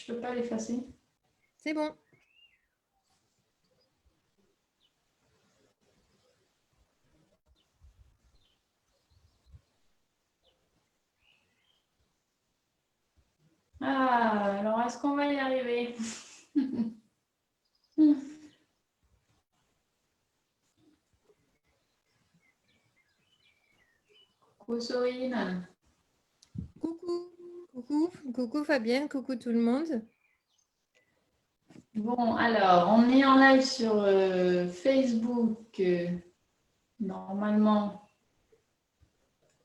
je peux pas l'effacer. C'est bon. Ah, alors est-ce qu'on va y arriver? Coucou Sorine. Coucou, coucou, coucou Fabienne, coucou tout le monde. Bon, alors, on est en live sur Facebook, normalement.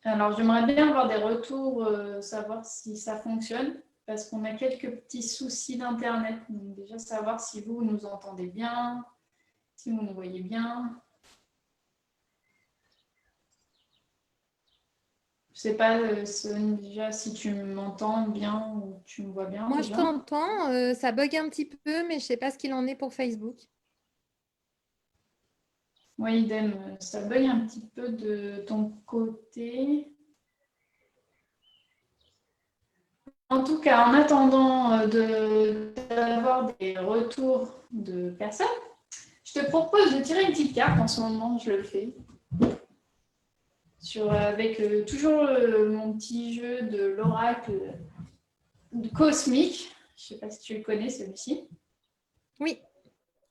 Alors, j'aimerais bien avoir des retours, savoir si ça fonctionne, parce qu'on a quelques petits soucis d'Internet. Donc, déjà, savoir si vous nous entendez bien, si vous nous voyez bien. Je ne sais pas, déjà, si tu m'entends bien ou tu me vois bien. Moi, je déjà. t'entends, ça bug un petit peu, mais je ne sais pas ce qu'il en est pour Facebook. Oui, idem, ça bug un petit peu de ton côté. En tout cas, en attendant d'avoir des retours de personnes, je te propose de tirer une petite carte. En ce moment, je le fais. Avec toujours mon petit jeu de l'oracle cosmique. Je ne sais pas si tu le connais, celui-ci. Oui,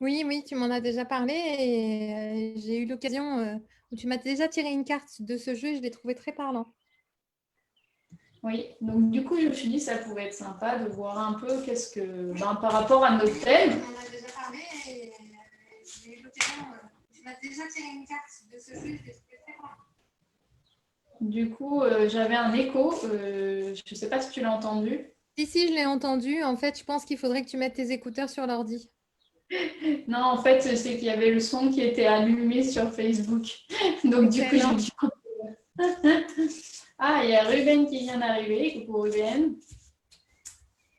oui, oui, tu m'en as déjà parlé et j'ai eu l'occasion où tu m'as déjà tiré une carte de ce jeu et je l'ai trouvé très parlant. Oui, donc du coup, je me suis dit que ça pouvait être sympa de voir un peu qu'est-ce que, par rapport à notre thème. Tu m'en as déjà parlé et j'ai eu l'occasion, tu m'as déjà tiré une carte de ce jeu et je l'ai trouvé très parlant. Du coup, j'avais un écho. Je ne sais pas si tu l'as entendu. Si, je l'ai entendu. En fait, je pense qu'il faudrait que tu mettes tes écouteurs sur l'ordi. Non, en fait, c'est qu'il y avait le son qui était allumé sur Facebook. Donc, du coup, Excellent. j'ai dit. Ah, il y a Ruben qui vient d'arriver. Coucou Ruben.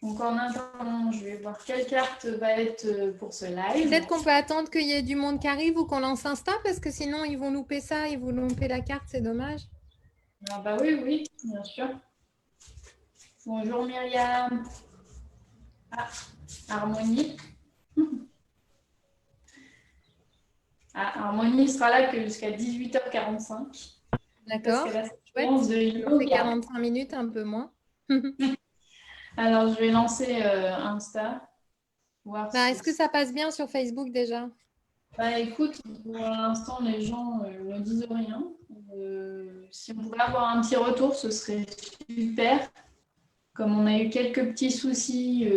Donc, en attendant, je vais voir quelle carte va être pour ce live. Peut-être qu'on peut attendre qu'il y ait du monde qui arrive ou qu'on lance Insta parce que sinon ils vont louper ça, ils vont louper la carte, c'est dommage. Ah, bah oui, oui, bien sûr. Bonjour Myriam. Ah, Harmonie. Ah, Harmonie sera là que jusqu'à 18h45. Parce D'accord, qu'elle a c'est sa chouette. séance de On fait yoga. 45 minutes, un peu moins. Alors, je vais lancer Insta. Voir Bah, si. est-ce que ça passe bien sur Facebook déjà? Bah écoute, pour l'instant, les gens ne disent rien. Si on pouvait avoir un petit retour, ce serait super. Comme on a eu quelques petits soucis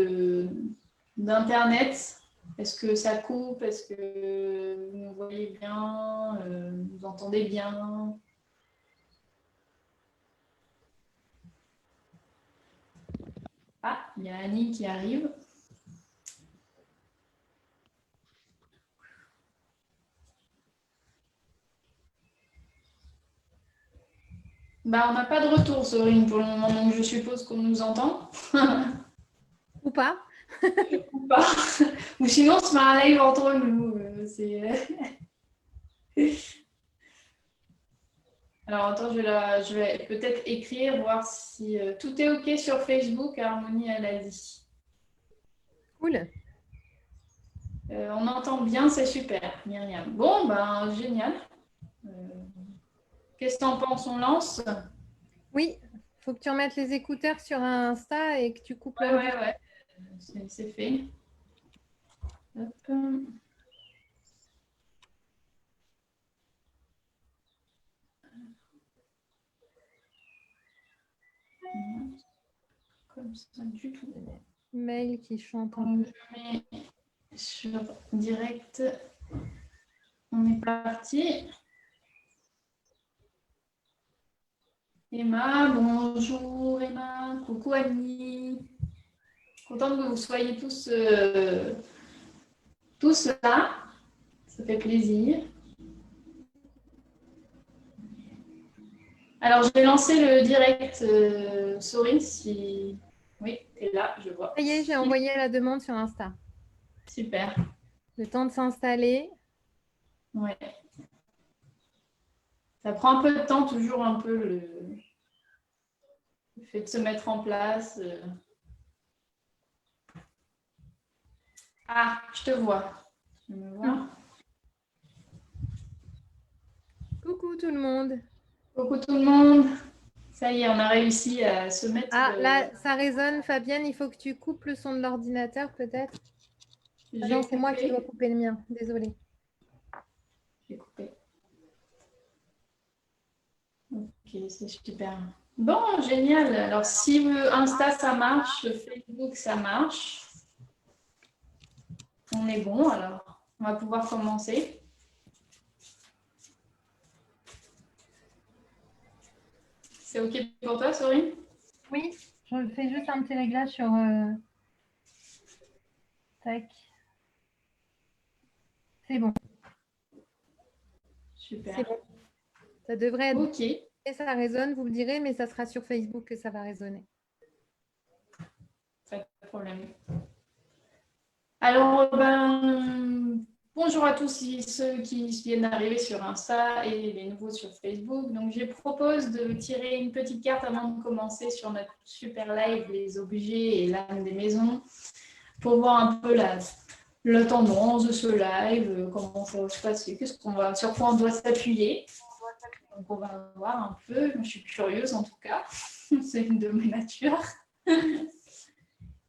d'Internet, est-ce que ça coupe? Est-ce que vous nous voyez bien? Vous entendez bien? Ah, il y a Annie qui arrive. Bah, on n'a pas de retour, Sorine, pour le moment, donc je suppose qu'on nous entend. Ou pas? Ou pas. Ou sinon, on se met un live entre nous. Alors, attends, je vais peut-être écrire, voir si tout est OK sur Facebook, Harmonie, elle a dit. Cool. On entend bien, c'est super, Myriam. Bon, ben, génial. Euh, Qu'est-ce que tu en penses? On lance? Oui, faut que tu remettes les écouteurs sur Insta et que tu coupes Ouais, l'ordi. ouais, ouais. C'est fait. Hop. Comme ça, du tout. Mail qui chante un Donc, peu. je mets sur direct. On est parti. Emma, bonjour Emma. Coucou Annie. Contente que vous soyez tous là. Ça fait plaisir. Alors, je vais lancer le direct, Sorine, si. Oui, tu es là, je vois. Ça y est, j'ai envoyé la demande sur Insta. Super. Le temps de s'installer. Ouais. Ça prend un peu de temps, toujours un peu le fait de se mettre en place. Ah, je te vois. Je me vois. Coucou tout le monde. Coucou tout le monde. Ça y est, on a réussi à se mettre. Ah, là, ça résonne. Fabienne, il faut que tu coupes le son de l'ordinateur, peut-être. Ah J'ai non, c'est moi qui dois coupé. couper le mien. Désolée. J'ai coupé. Ok, c'est super. Bon, génial. Alors, si Insta, ça marche, Facebook, ça marche, on est bon. Alors, on va pouvoir commencer. C'est OK pour toi, Sorine? Oui, je fais juste un petit réglage sur... Tac. C'est bon. Super. C'est bon. Ça devrait être... OK. Et ça résonne, vous me direz, mais ça sera sur Facebook que ça va résonner. Pas de problème. Alors, bonjour à tous ceux qui viennent d'arriver sur Insta et les nouveaux sur Facebook. Donc, je propose de tirer une petite carte avant de commencer sur notre super live, les objets et l'âme des maisons, pour voir un peu la tendance de ce live, comment ça va se passer, sur quoi on doit s'appuyer. Donc, on va voir un peu. Je suis curieuse en tout cas. C'est une de mes natures.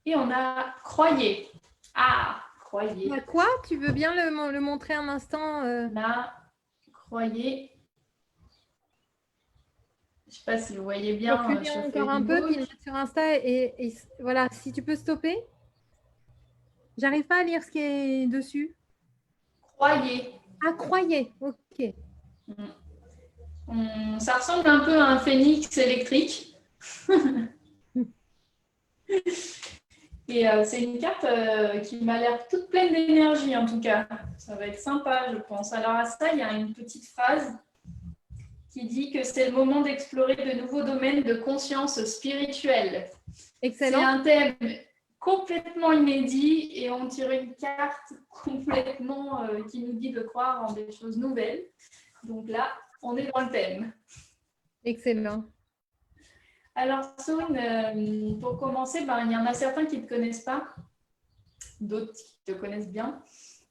Et on a croyez. Ah, croyez. Quoi? Tu veux bien le montrer un instant Là, croyez. Je ne sais pas si vous voyez bien Recule sur encore un peu, puis le Facebook. mettre sur Insta. Et voilà, si tu peux stopper. J'arrive pas à lire ce qui est dessus. Croyez. Ah, croyez. Ok. Ça ressemble un peu à un phénix électrique. Et c'est une carte qui m'a l'air toute pleine d'énergie en tout cas. Ça va être sympa, je pense. Alors à ça, il y a une petite phrase qui dit que c'est le moment d'explorer de nouveaux domaines de conscience spirituelle. Excellent. C'est un thème complètement inédit et on tire une carte complètement qui nous dit de croire en des choses nouvelles. Donc là, on est dans le thème. Excellent. Alors, Sorine, pour commencer, il y en a certains qui ne te connaissent pas, d'autres qui te connaissent bien.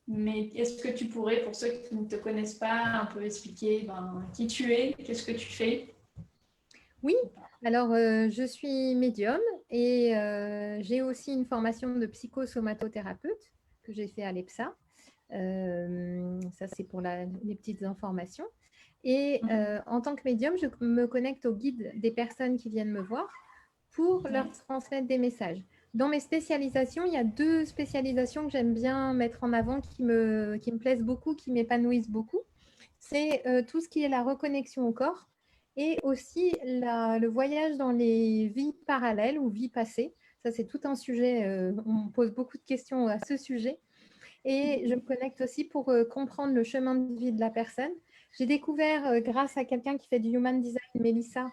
Mais est-ce que tu pourrais, pour ceux qui ne te connaissent pas, un peu expliquer qui tu es, qu'est-ce que tu fais? Oui, alors je suis médium et j'ai aussi une formation de psychosomatothérapeute que j'ai fait à l'EPSA. Ça, c'est pour les petites informations. Et en tant que médium, je me connecte au guide des personnes qui viennent me voir pour leur transmettre des messages. Dans mes spécialisations, il y a 2 spécialisations que j'aime bien mettre en avant qui me plaisent beaucoup, qui m'épanouissent beaucoup. C'est tout ce qui est la reconnexion au corps et aussi le voyage dans les vies parallèles ou vies passées. Ça, c'est tout un sujet. On me pose beaucoup de questions à ce sujet. Et je me connecte aussi pour comprendre le chemin de vie de la personne. J'ai découvert, grâce à quelqu'un qui fait du Human Design, Mélissa,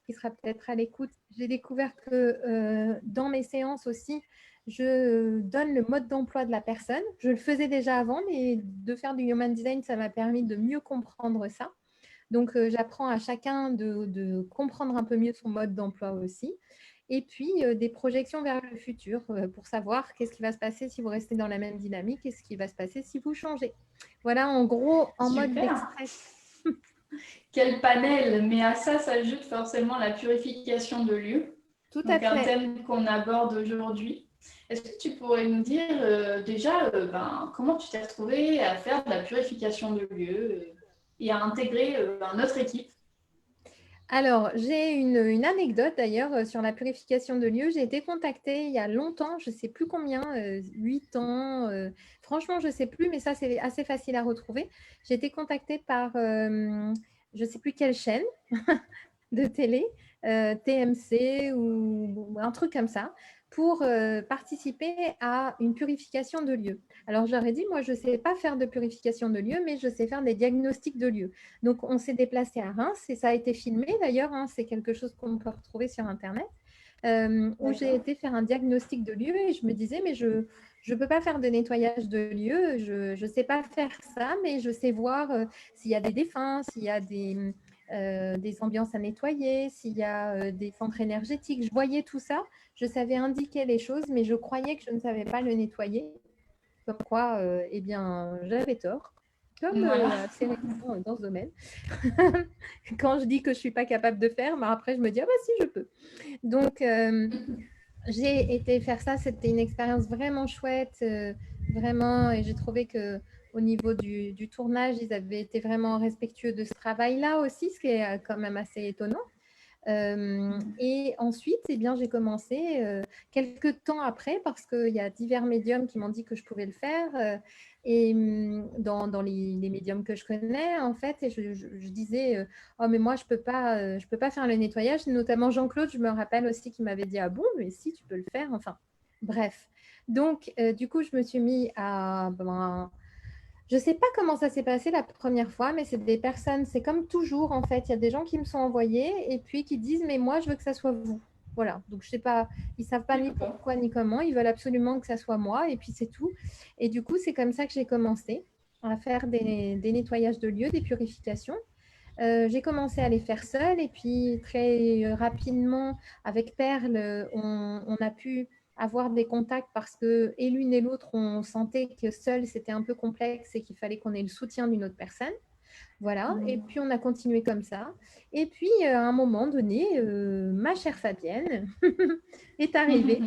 qui sera peut-être à l'écoute, j'ai découvert que dans mes séances aussi, je donne le mode d'emploi de la personne. Je le faisais déjà avant, mais de faire du Human Design, ça m'a permis de mieux comprendre ça. Donc, j'apprends à chacun de comprendre un peu mieux son mode d'emploi aussi. Et puis, des projections vers le futur pour savoir qu'est-ce qui va se passer si vous restez dans la même dynamique et ce qui va se passer si vous changez. Voilà, en gros, en mode d'express. Quel panel! Mais à ça s'ajoute forcément la purification de lieux. Tout à Donc, un fait. thème qu'on aborde aujourd'hui. Est-ce que tu pourrais nous dire déjà comment tu t'es retrouvée à faire de la purification de lieux et à intégrer notre équipe? Alors, j'ai une anecdote d'ailleurs sur la purification de lieux. J'ai été contactée il y a longtemps, je ne sais plus combien, 8 ans. Franchement, je ne sais plus, mais ça, c'est assez facile à retrouver. J'ai été contactée par je ne sais plus quelle chaîne de télé, TMC ou un truc comme ça, pour participer à une purification de lieux. Alors, j'aurais dit, moi, je ne sais pas faire de purification de lieux, mais je sais faire des diagnostics de lieux. Donc, on s'est déplacé à Reims et ça a été filmé d'ailleurs, hein, c'est quelque chose qu'on peut retrouver sur Internet, où j'ai été faire un diagnostic de lieu et je me disais, mais je ne peux pas faire de nettoyage de lieu, je ne sais pas faire ça, mais je sais voir s'il y a des défunts, s'il y a des ambiances à nettoyer, s'il y a des centres énergétiques. Je voyais tout ça, je savais indiquer les choses, mais je croyais que je ne savais pas le nettoyer. comme quoi, eh bien, j'avais tort, comme assez régulièrement dans ce domaine. Quand je dis que je ne suis pas capable de faire, mais après, je me dis, ah bah si, je peux. Donc, j'ai été faire ça, c'était une expérience vraiment chouette, vraiment, et j'ai trouvé que au niveau du tournage, ils avaient été vraiment respectueux de ce travail-là aussi, ce qui est quand même assez étonnant. Et ensuite, eh bien, j'ai commencé quelques temps après, parce qu'il y a divers médiums qui m'ont dit que je pouvais le faire, et dans les médiums que je connais, en fait, et je disais, oh, mais moi, je peux pas faire le nettoyage, notamment Jean-Claude, je me rappelle aussi qu'il m'avait dit, ah bon, mais si, tu peux le faire, enfin, bref. Donc, du coup, je me suis mis à... je ne sais pas comment ça s'est passé la première fois, mais c'est des personnes, c'est comme toujours en fait, il y a des gens qui me sont envoyés et puis qui disent mais moi je veux que ça soit vous. Voilà, donc je ne sais pas, ils ne savent pas ni pourquoi ni comment, ils veulent absolument que ça soit moi et puis c'est tout. Et du coup, c'est comme ça que j'ai commencé à faire des nettoyages de lieux, des purifications. J'ai commencé à les faire seule et puis très rapidement avec Perle, on a pu avoir des contacts parce que et l'une et l'autre, on sentait que seul c'était un peu complexe et qu'il fallait qu'on ait le soutien d'une autre personne. Voilà, et puis on a continué comme ça. Et puis à un moment donné, ma chère Fabienne est arrivée,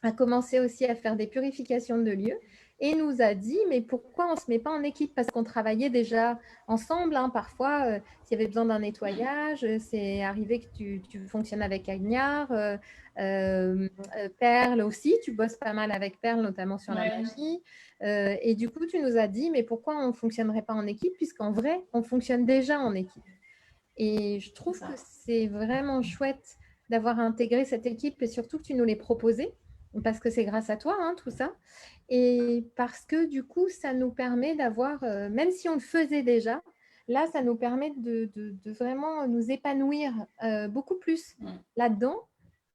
a commencé aussi à faire des purifications de lieux et nous a dit mais pourquoi on ne se met pas en équipe parce qu'on travaillait déjà ensemble, hein, parfois s'il y avait besoin d'un nettoyage, c'est arrivé que tu fonctionnes avec Agnard, Perle aussi, tu bosses pas mal avec Perle notamment sur la magie, et du coup tu nous as dit mais pourquoi on ne fonctionnerait pas en équipe puisqu'en vrai on fonctionne déjà en équipe. Et je trouve que c'est vraiment chouette d'avoir intégré cette équipe et surtout que tu nous l'aies proposé parce que c'est grâce à toi, hein, tout ça. Et parce que du coup, ça nous permet d'avoir, même si on le faisait déjà, là, ça nous permet de vraiment nous épanouir beaucoup plus là-dedans,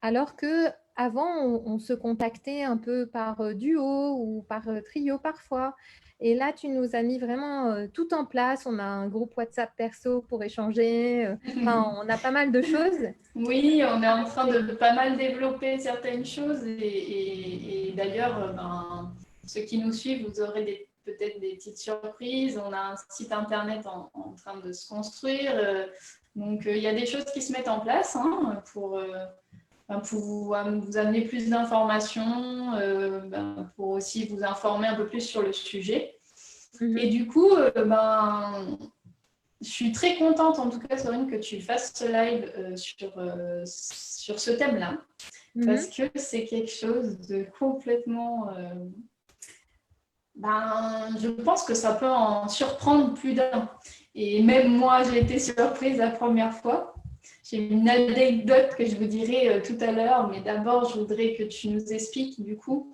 alors que avant, on se contactait un peu par duo ou par trio parfois. Et là, tu nous as mis vraiment tout en place. On a un groupe WhatsApp perso pour échanger. Enfin, on a pas mal de choses. Oui, on est en train de pas mal développer certaines choses et d'ailleurs, ceux qui nous suivent, vous aurez peut-être des petites surprises. On a un site internet en train de se construire. Donc, il y a des choses qui se mettent en place, hein, pour vous amener plus d'informations, pour aussi vous informer un peu plus sur le sujet. Et du coup, je suis très contente, en tout cas, Sorine, que tu fasses ce live sur ce thème-là, parce que c'est quelque chose de complètement... je pense que ça peut en surprendre plus d'un. Et même moi, j'ai été surprise la première fois. J'ai une anecdote que je vous dirai tout à l'heure, mais d'abord, je voudrais que tu nous expliques, du coup,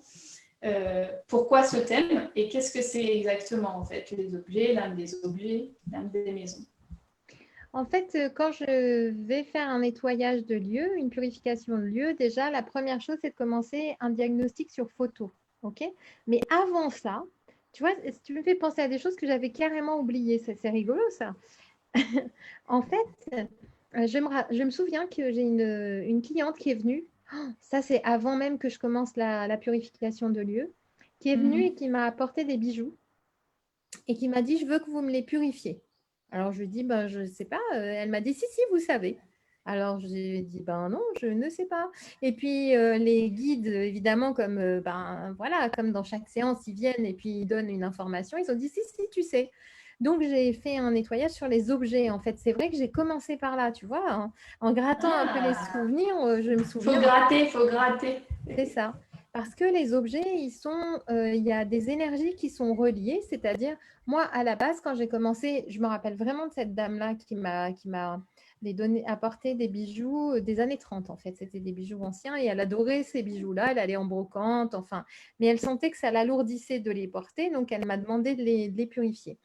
pourquoi ce thème et qu'est-ce que c'est exactement, en fait, les objets, l'âme des objets, l'âme des maisons. En fait, quand je vais faire un nettoyage de lieu, une purification de lieu, déjà, la première chose, c'est de commencer un diagnostic sur photo. OK? Mais avant ça, tu vois, tu me fais penser à des choses que j'avais carrément oubliées. C'est rigolo, ça. En fait, je me souviens que j'ai une cliente qui est venue. Oh, ça, c'est avant même que je commence la purification de lieu, qui est venue et qui m'a apporté des bijoux et qui m'a dit, je veux que vous me les purifiez. Alors, je lui ai dit, ben, je ne sais pas. Elle m'a dit, si, si, vous savez. Alors, j'ai dit, ben non, je ne sais pas. Et puis, les guides, évidemment, comme, voilà, comme dans chaque séance, ils viennent et puis ils donnent une information. Ils ont dit, si, si, tu sais. Donc, j'ai fait un nettoyage sur les objets. En fait, c'est vrai que j'ai commencé par là, tu vois, en grattant un peu les souvenirs. Je me souviens. Faut gratter. C'est ça. Parce que les objets, il y a des énergies qui sont reliées. C'est-à-dire, moi, à la base, quand j'ai commencé, je me rappelle vraiment de cette dame-là qui m'a apporté des bijoux des années 30, en fait. C'était des bijoux anciens et elle adorait ces bijoux-là. Elle allait en brocante, enfin. Mais elle sentait que ça l'alourdissait de les porter, donc elle m'a demandé de les purifier.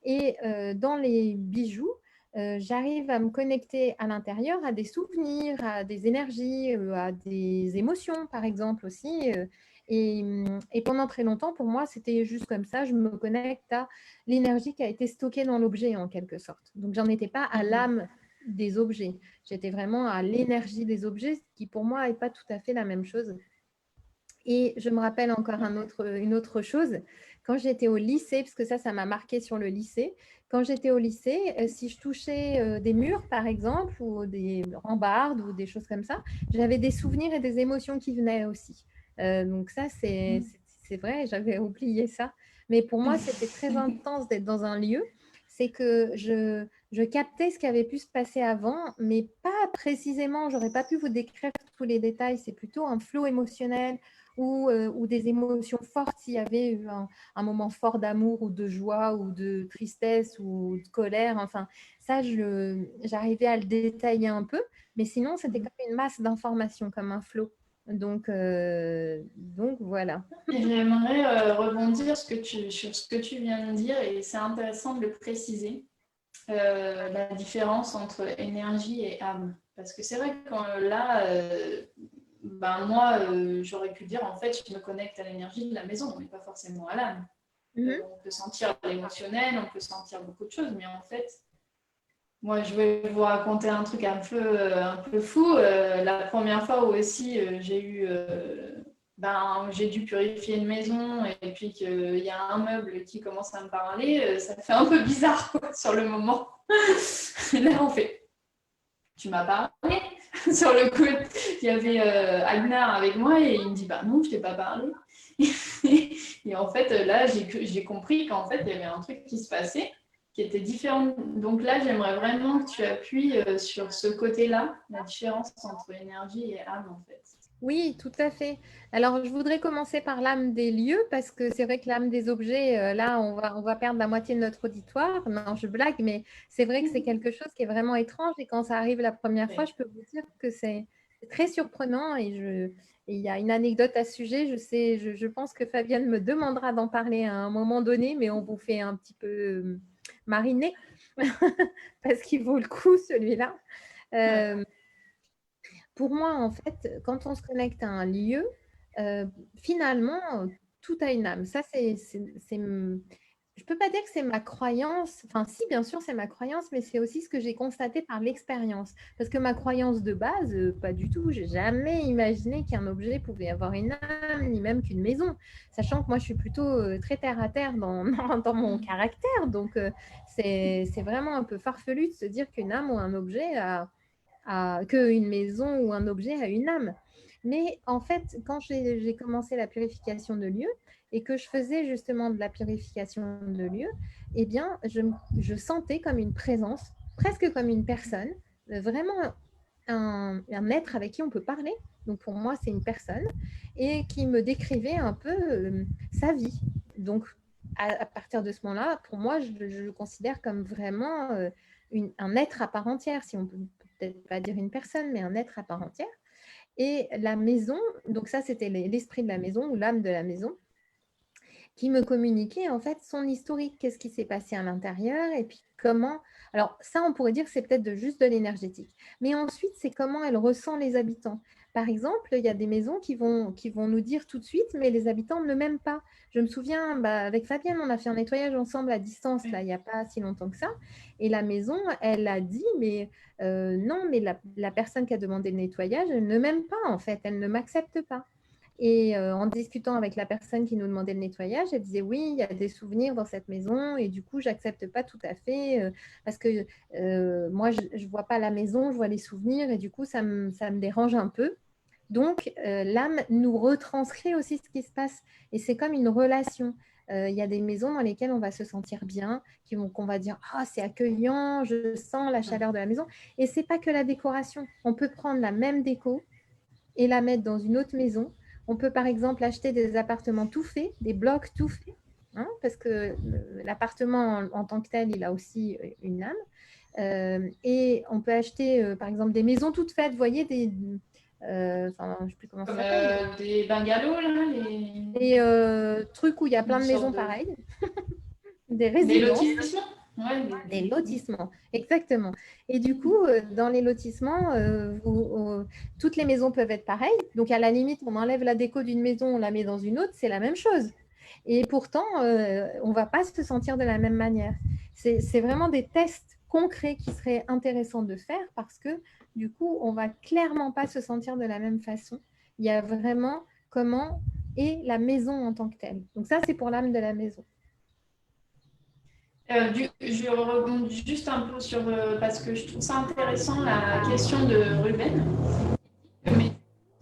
Et dans les bijoux, j'arrive à me connecter à l'intérieur à des souvenirs, à des énergies, à des émotions, par exemple aussi. Et pendant très longtemps, pour moi, c'était juste comme ça. Je me connecte à l'énergie qui a été stockée dans l'objet, en quelque sorte. Donc, j'en étais pas à l'âme des objets. J'étais vraiment à l'énergie des objets, ce qui pour moi n'est pas tout à fait la même chose. Et je me rappelle encore une autre chose. Quand j'étais au lycée, parce que ça m'a marqué sur le lycée, quand j'étais au lycée, si je touchais des murs, par exemple, ou des rambardes ou des choses comme ça, j'avais des souvenirs et des émotions qui venaient aussi. Donc ça, c'est vrai, j'avais oublié ça. Mais pour moi, c'était très intense d'être dans un lieu. C'est que je captais ce qui avait pu se passer avant, mais pas précisément. J'aurais pas pu vous décrire tous les détails. C'est plutôt un flot émotionnel ou des émotions fortes. S'il y avait eu un moment fort d'amour ou de joie ou de tristesse ou de colère. Enfin, ça, j'arrivais à le détailler un peu. Mais sinon, c'était comme une masse d'informations, comme un flot. Donc voilà. J'aimerais rebondir sur ce que tu viens de dire, et c'est intéressant de le préciser, la différence entre énergie et âme. Parce que c'est vrai que là, moi, j'aurais pu dire, en fait, je me connecte à l'énergie de la maison, mais pas forcément à l'âme. On peut sentir l'émotionnel, on peut sentir beaucoup de choses, mais en fait, moi, je vais vous raconter un truc un peu fou. La première fois où aussi j'ai dû purifier une maison et puis qu'il y a un meuble qui commence à me parler, ça fait un peu bizarre quoi, sur le moment. Et là, on fait, tu m'as parlé. Sur le coup, il y avait Agnar avec moi et il me dit, bah non, je t'ai pas parlé. Et en fait, là, j'ai compris qu'en fait, il y avait un truc qui se passait qui était différent. Donc là, j'aimerais vraiment que tu appuies sur ce côté-là, la différence entre énergie et âme, en fait. Oui, tout à fait. Alors, je voudrais commencer par l'âme des lieux parce que c'est vrai que l'âme des objets, là, on va perdre la moitié de notre auditoire. Non, je blague, mais c'est vrai que c'est quelque chose qui est vraiment étrange et quand ça arrive la première fois, je peux vous dire que c'est très surprenant et il y a une anecdote à ce sujet. Je pense que Fabienne me demandera d'en parler à un moment donné, mais on vous fait un petit peu mariner parce qu'il vaut le coup, celui-là. Pour moi, en fait, quand on se connecte à un lieu, finalement, tout a une âme. Ça, je ne peux pas dire que c'est ma croyance. Enfin, si, bien sûr, c'est ma croyance, mais c'est aussi ce que j'ai constaté par l'expérience. Parce que ma croyance de base, pas du tout. J'ai jamais imaginé qu'un objet pouvait avoir une âme, ni même qu'une maison. Sachant que moi, je suis plutôt très terre à terre dans mon caractère. Donc, c'est vraiment un peu farfelu de se dire qu'une âme ou un objet qu'une maison ou un objet a une âme. Mais en fait, quand j'ai commencé la purification de lieux et que je faisais justement de la purification de lieux, eh bien, je sentais comme une présence, presque comme une personne, vraiment un être avec qui on peut parler. Donc pour moi, c'est une personne et qui me décrivait un peu sa vie. Donc à partir de ce moment-là, pour moi, je le considère comme vraiment un être à part entière, si on peut peut-être pas dire une personne, mais un être à part entière. Et la maison, donc ça, c'était l'esprit de la maison ou l'âme de la maison, qui me communiquait en fait son historique, qu'est-ce qui s'est passé à l'intérieur et puis comment. Alors ça, on pourrait dire que c'est peut-être juste de l'énergétique. Mais ensuite, c'est comment elle ressent les habitants. Par exemple, il y a des maisons qui vont nous dire tout de suite, mais les habitants ne m'aiment pas. Je me souviens, avec Fabienne, on a fait un nettoyage ensemble à distance, là, il n'y a pas si longtemps que ça. Et la maison, elle a dit, mais non, mais la personne qui a demandé le nettoyage, elle ne m'aime pas, en fait, elle ne m'accepte pas. Et en discutant avec la personne qui nous demandait le nettoyage, elle disait oui, il y a des souvenirs dans cette maison et du coup, j'accepte pas tout à fait parce que moi, je vois pas la maison, je vois les souvenirs et du coup, ça me dérange un peu. Donc, l'âme nous retranscrit aussi ce qui se passe et c'est comme une relation. Il y a des maisons dans lesquelles on va se sentir bien, qu'on va dire « Ah, c'est accueillant, je sens la chaleur de la maison ». Et c'est pas que la décoration. On peut prendre la même déco et la mettre dans une autre maison. On peut par exemple acheter des appartements tout faits, des blocs tout faits, hein, parce que l'appartement en tant que tel, il a aussi une âme. Et on peut acheter par exemple des maisons toutes faites, vous voyez, je ne sais plus comment ça s'appelle. Des bungalows, là, Des trucs où il y a plein de maisons pareilles, des résidences. Des lotissements. Ouais, des lotissements, exactement. Et du coup, dans les lotissements, toutes les maisons peuvent être pareilles. Donc, à la limite, on enlève la déco d'une maison, on la met dans une autre, c'est la même chose. Et pourtant, on ne va pas se sentir de la même manière. C'est vraiment des tests concrets qui seraient intéressants de faire parce que, du coup, on ne va clairement pas se sentir de la même façon. Il y a vraiment comment et la maison en tant que telle. Donc ça, c'est pour l'âme de la maison. Je rebondis juste un peu sur, parce que je trouve ça intéressant, la question de Ruben. Mais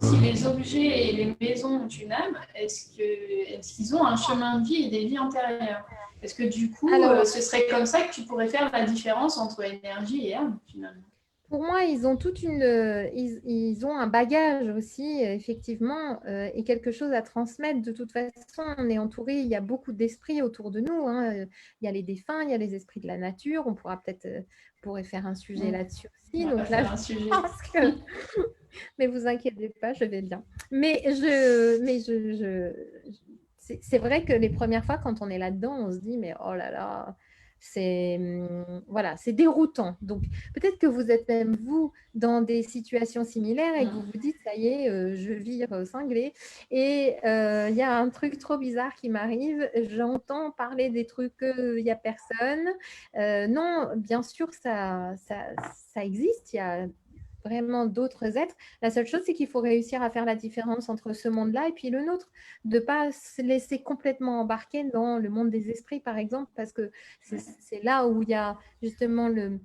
si les objets et les maisons ont une âme, est-ce qu'ils ont un chemin de vie et des vies antérieures? Est-ce que du coup, ce serait comme ça que tu pourrais faire la différence entre énergie et âme, finalement? Pour moi, ils ont ils ont un bagage aussi, effectivement, et quelque chose à transmettre. De toute façon, on est entouré, il y a beaucoup d'esprits autour de nous, hein. Il y a les défunts, il y a les esprits de la nature. On pourra peut-être pourrait faire un sujet là-dessus aussi. On va Donc là, faire un sujet. pense que... Mais vous inquiétez pas, je vais bien. C'est vrai que les premières fois, quand on est là-dedans, on se dit, mais oh là là, c'est déroutant. Donc, peut-être que vous êtes même, vous, dans des situations similaires et que vous vous dites, ça y est, je vire cinglé. Et il y a un truc trop bizarre qui m'arrive. J'entends parler des trucs qu'il n'y a personne. Non, bien sûr, ça existe. Il y a vraiment d'autres êtres. La seule chose, c'est qu'il faut réussir à faire la différence entre ce monde-là et puis le nôtre, de ne pas se laisser complètement embarquer dans le monde des esprits, par exemple, parce que c'est là où il y a justement le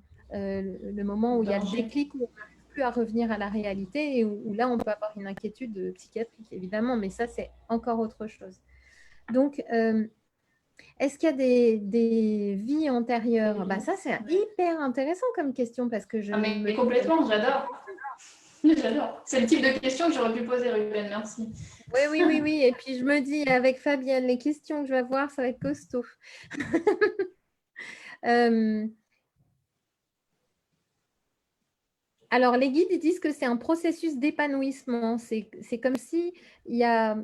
moment où il y a le déclic, où on n'arrive plus à revenir à la réalité et où là, on peut avoir une inquiétude psychiatrique, évidemment, mais ça, c'est encore autre chose. Donc, est-ce qu'il y a des vies antérieures? Bah, ça, c'est hyper intéressant comme question parce que mais complètement, j'adore. J'adore. C'est le type de question que j'aurais pu poser, Ruben. Merci. Oui. Et puis, je me dis, avec Fabienne, les questions que je vais voir, ça va être costaud. Alors, les guides, ils disent que c'est un processus d'épanouissement. C'est comme si il y a...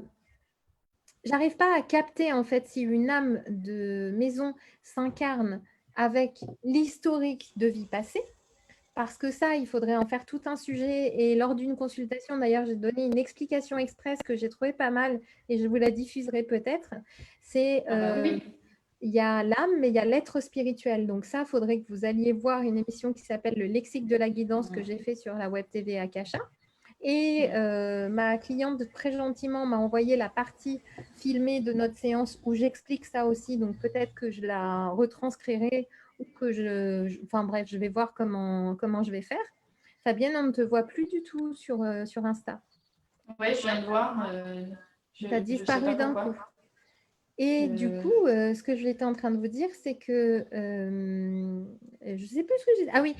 J'arrive pas à capter, en fait, si une âme de maison s'incarne avec l'historique de vie passée. Parce que ça, il faudrait en faire tout un sujet. Et lors d'une consultation, d'ailleurs, j'ai donné une explication express que j'ai trouvée pas mal et je vous la diffuserai peut-être. C'est il y a l'âme, mais il y a l'être spirituel. Donc ça, il faudrait que vous alliez voir une émission qui s'appelle Le Lexique de la guidance que j'ai fait sur la web TV Akasha. Et ma cliente très gentiment m'a envoyé la partie filmée de notre séance où j'explique ça aussi. Donc peut-être que je la retranscrirai ou que enfin bref, je vais voir comment je vais faire. Fabienne, on ne te voit plus du tout sur Insta. Oui, je viens de voir. Tu as disparu d'un coup. Et du coup, ce que j'étais en train de vous dire, c'est que je ne sais plus ce que j'ai dit. Ah oui,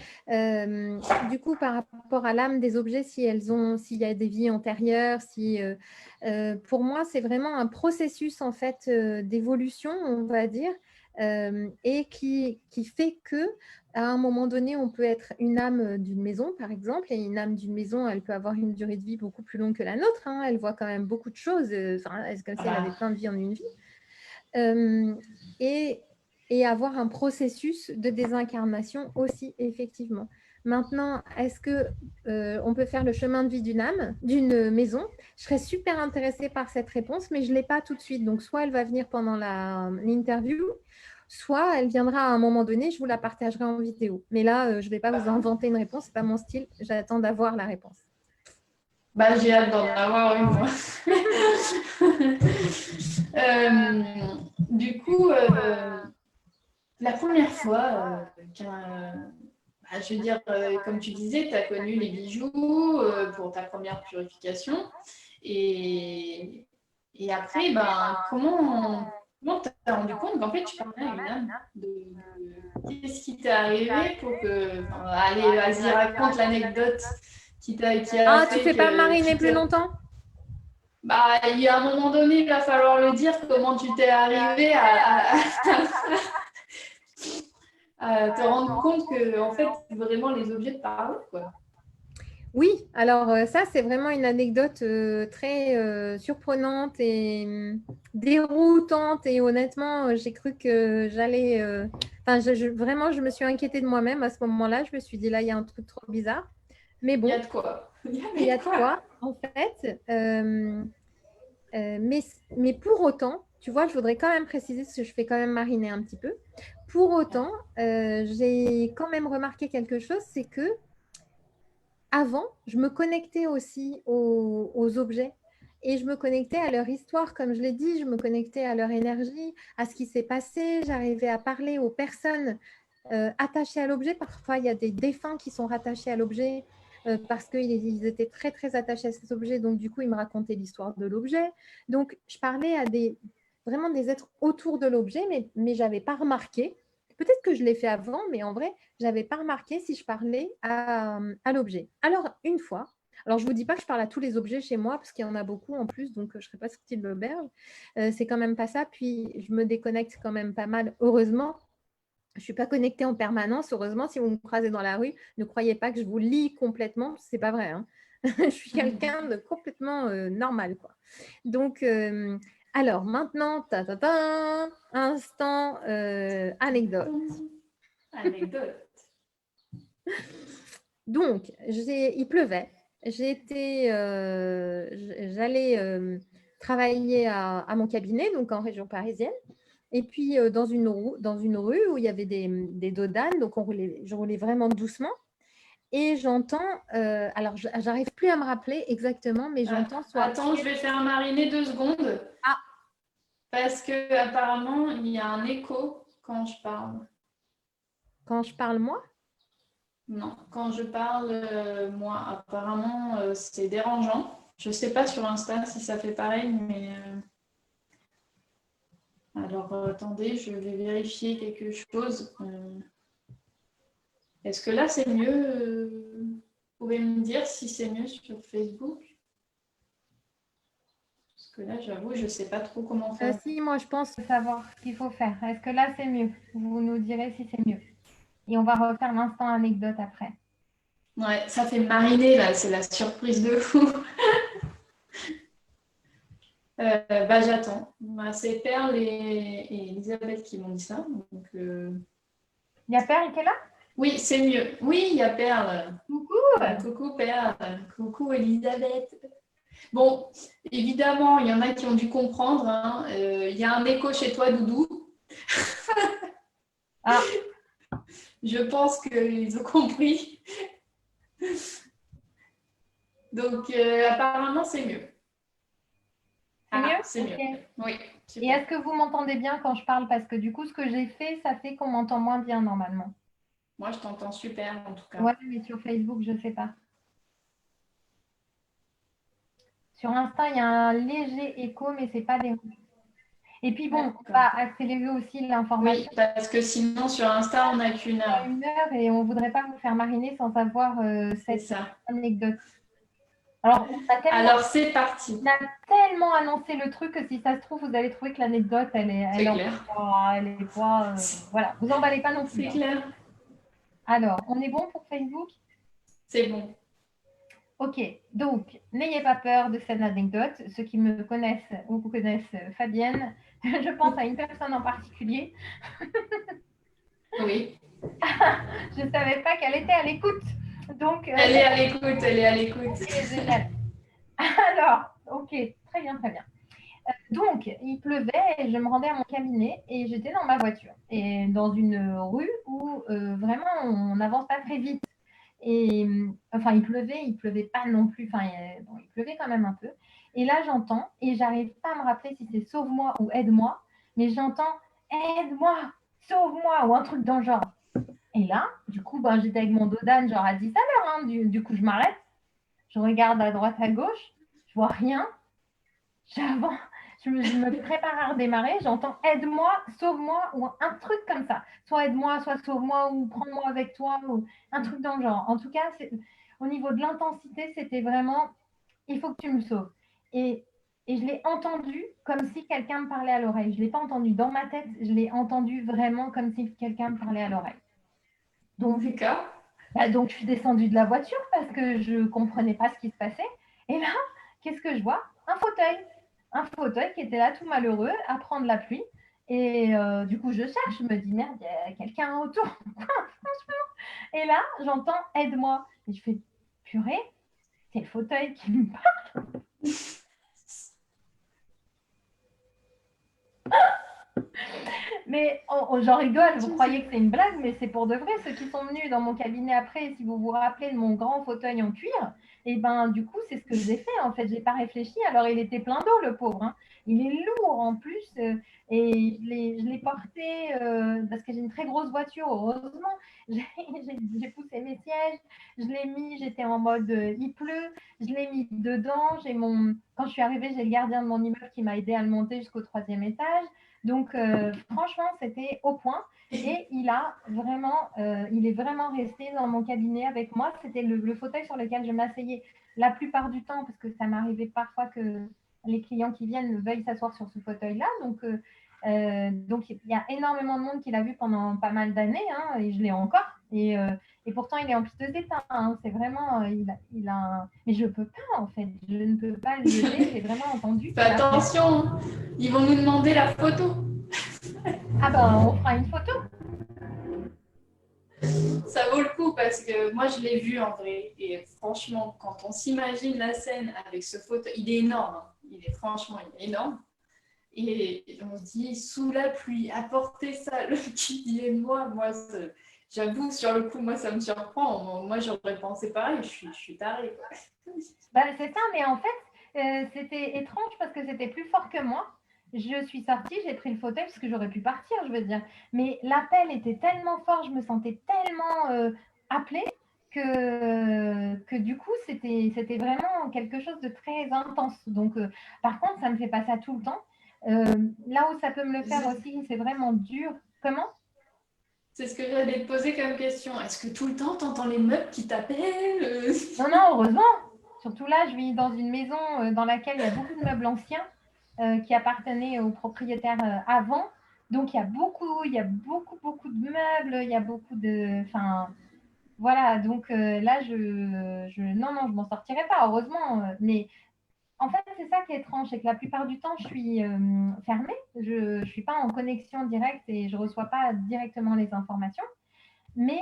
du coup, par rapport à l'âme des objets, s'il y a des vies antérieures, pour moi, c'est vraiment un processus en fait d'évolution, on va dire, et qui fait que à un moment donné, on peut être une âme d'une maison, par exemple, et une âme d'une maison, elle peut avoir une durée de vie beaucoup plus longue que la nôtre. Hein. Elle voit quand même beaucoup de choses. Est-ce que si elle avait plein de vies en une vie? Et avoir un processus de désincarnation aussi, effectivement. Maintenant, est-ce qu'on peut faire le chemin de vie d'une âme, d'une maison? Je serais super intéressée par cette réponse, mais je ne l'ai pas tout de suite. Donc, soit elle va venir pendant l'interview, soit elle viendra à un moment donné, je vous la partagerai en vidéo. Mais là, je ne vais pas vous inventer une réponse, ce n'est pas mon style. J'attends d'avoir la réponse. J'ai hâte d'en avoir une, moi. Du coup, la première fois je veux dire, comme tu disais, tu as connu les bijoux pour ta première purification. Et après, comment tu t'es rendu compte qu'en fait, tu parlais à une âme qu'est-ce qui t'est arrivé pour que... allez, vas-y, raconte l'anecdote qui a fait tu fais pas mariner plus longtemps? Il y a un moment donné, il va falloir le dire, comment tu t'es arrivé à te rendre compte que, en fait, vraiment, les objets te parlaient, quoi. Oui, alors ça, c'est vraiment une anecdote très surprenante et déroutante. Et honnêtement, j'ai cru que j'allais... vraiment, je me suis inquiétée de moi-même à ce moment-là. Je me suis dit, là, il y a un truc trop bizarre. Mais bon. Il y a de quoi. Il y a de quoi, en fait. Mais pour autant, tu vois, je voudrais quand même préciser, parce que je fais quand même mariner un petit peu. Pour autant, j'ai quand même remarqué quelque chose, c'est que avant, je me connectais aussi aux objets. et je me connectais à leur histoire, comme je l'ai dit, je me connectais à leur énergie, à ce qui s'est passé. J'arrivais à parler aux personnes attachées à l'objet. Parfois, il y a des défunts qui sont rattachés à l'objet parce qu'ils étaient très, très attachés à cet objet. Donc, du coup, ils me racontaient l'histoire de l'objet. Donc, je parlais à vraiment des êtres autour de l'objet, mais je n'avais pas remarqué. Peut-être que je l'ai fait avant, mais en vrai, je n'avais pas remarqué si je parlais à l'objet. Alors, une fois, alors je ne vous dis pas que je parle à tous les objets chez moi, parce qu'il y en a beaucoup en plus, donc je ne serais pas sortie de l'auberge. C'est quand même pas ça. Puis, je me déconnecte quand même pas mal, heureusement. Je ne suis pas connectée en permanence. Heureusement, si vous me croisez dans la rue, ne croyez pas que je vous lis complètement. Ce n'est pas vrai. Hein. Je suis quelqu'un de complètement normal, quoi. Donc, alors maintenant, instant anecdote. Anecdote. Donc, il pleuvait. J'allais travailler à mon cabinet, donc en région parisienne. Et puis, dans une rue où il y avait des dodanes, donc je roulais vraiment doucement. Et j'entends, alors j'arrive plus à me rappeler exactement, mais j'entends soit. Attends, je vais faire mariner 2 secondes. Ah. Parce que apparemment, il y a un écho quand je parle. Quand je parle, moi? Non, quand je parle, moi, apparemment, c'est dérangeant. Je ne sais pas sur Insta si ça fait pareil, mais... Alors, attendez, je vais vérifier quelque chose. Est-ce que là, c'est mieux? Vous pouvez me dire si c'est mieux sur Facebook? Parce que là, j'avoue, je ne sais pas trop comment faire. Si, moi, je pense savoir ce qu'il faut faire. Est-ce que là, c'est mieux? Vous nous direz si c'est mieux. Et on va refaire l'instant anecdote après. Ouais, ça fait mariner, là. C'est la surprise de fou. J'attends. C'est Perle et Elisabeth qui m'ont dit ça. Donc, il y a Perle qui est là? Oui, c'est mieux. Oui, il y a Perle. Coucou. Coucou Perle. Coucou Elisabeth. Bon, évidemment, il y en a qui ont dû comprendre. Hein. Il y a un écho chez toi, Doudou. Ah. Je pense qu'ils ont compris. Donc, apparemment, c'est mieux. C'est mieux? C'est mieux. Oui. Et est-ce que vous m'entendez bien quand je parle? Parce que du coup, ce que j'ai fait, ça fait qu'on m'entend moins bien normalement. Moi, je t'entends super en tout cas. Ouais, mais sur Facebook, je ne sais pas. Sur Insta, il y a un léger écho, mais ce n'est pas des... Et puis bon, on va accélérer aussi l'information. Oui, parce que sinon, sur Insta, on n'a qu'une heure. Une heure et on ne voudrait pas vous faire mariner sans savoir cette anecdote. Alors, c'est parti. On a tellement annoncé le truc que si ça se trouve, vous allez trouver que l'anecdote, elle est pas, voilà, vous emballez pas non plus. C'est clair. Alors, on est bon pour Facebook? C'est bon. Ok, donc, n'ayez pas peur de cette anecdote. Ceux qui me connaissent ou vous connaissent Fabienne, je pense à une personne en particulier. Oui. Je ne savais pas qu'elle était à l'écoute. Donc, elle est à l'écoute, elle est à l'écoute. Génial. Alors, ok, très bien, très bien. Donc, il pleuvait et je me rendais à mon cabinet et j'étais dans ma voiture et dans une rue où vraiment on n'avance pas très vite. Et enfin, il pleuvait pas non plus, enfin, il pleuvait quand même un peu. Et là, j'entends, et j'arrive pas à me rappeler si c'est sauve-moi ou aide-moi, mais j'entends aide-moi, sauve-moi ou un truc dans le genre. Et là, du coup, j'étais avec mon dodane genre à 10 à l'heure, hein, du coup, je m'arrête, je regarde à droite, à gauche, je vois rien, j'avance. Je me prépare à redémarrer, j'entends aide-moi, sauve-moi ou un truc comme ça. Soit aide-moi, soit sauve-moi ou prends-moi avec toi ou un truc dans le genre. En tout cas, au niveau de l'intensité, c'était vraiment il faut que tu me sauves. Et je l'ai entendu comme si quelqu'un me parlait à l'oreille. Je ne l'ai pas entendu dans ma tête, je l'ai entendu vraiment comme si quelqu'un me parlait à l'oreille. Donc, donc, je suis descendue de la voiture parce que je ne comprenais pas ce qui se passait. Et là, qu'est-ce que je vois? Un fauteuil qui était là tout malheureux à prendre la pluie. Et du coup, je cherche, je me dis, merde, il y a quelqu'un autour. Franchement. Et là, j'entends, aide-moi. Et je fais, purée, c'est le fauteuil qui me parle. Mais j'en rigole, vous croyez que c'est une blague, mais c'est pour de vrai. Ceux qui sont venus dans mon cabinet après, si vous vous rappelez de mon grand fauteuil en cuir, Et ben du coup, c'est ce que j'ai fait. En fait, j'ai pas réfléchi. Alors, il était plein d'eau, le pauvre, hein. Il est lourd en plus. Et je l'ai porté parce que j'ai une très grosse voiture, heureusement. J'ai poussé mes sièges, je l'ai mis, j'étais en mode il pleut, je l'ai mis dedans. Quand je suis arrivée, j'ai le gardien de mon immeuble qui m'a aidé à le monter jusqu'au 3e étage. Donc, franchement, c'était au point. Et il est vraiment resté dans mon cabinet avec moi. C'était le fauteuil sur lequel je m'asseyais la plupart du temps, parce que ça m'arrivait parfois que les clients qui viennent veuillent s'asseoir sur ce fauteuil-là. Donc, il y a énormément de monde qui l'a vu pendant pas mal d'années, hein, et je l'ai encore. Et pourtant, il est en piteux état, hein. C'est vraiment, mais je peux pas, en fait. Je ne peux pas le jeter. J'ai vraiment entendu. Fais attention, ils vont nous demander la photo. Ah ben, on fera une photo. Ça vaut le coup parce que moi, je l'ai vu en vrai. Et franchement, quand on s'imagine la scène avec ce fauteuil, il est énorme. Franchement, il est énorme. Et on se dit, sous la pluie, apporter ça, le qui est moi, j'avoue, sur le coup, moi, ça me surprend. Moi, j'aurais pensé pareil, je suis tarée. Bah, c'est ça, mais en fait, c'était étrange parce que c'était plus fort que moi. Je suis sortie, j'ai pris le fauteuil parce que j'aurais pu partir, je veux dire. Mais l'appel était tellement fort, je me sentais tellement appelée que du coup, c'était vraiment quelque chose de très intense. Donc, par contre, ça ne me fait pas ça tout le temps. Là où ça peut me le faire aussi, c'est vraiment dur. Comment? C'est ce que j'allais te poser comme question. Est-ce que tout le temps, tu entends les meubles qui t'appellent? Non, non, heureusement. Surtout là, je vis dans une maison dans laquelle il y a beaucoup de meubles anciens qui appartenaient aux propriétaires avant. Donc, il y a beaucoup, beaucoup de meubles, il y a beaucoup de... Enfin, voilà, donc là, non, non, je m'en sortirai pas, heureusement. Mais en fait, c'est ça qui est étrange, c'est que la plupart du temps, je suis fermée. Je ne suis pas en connexion directe et je ne reçois pas directement les informations. Mais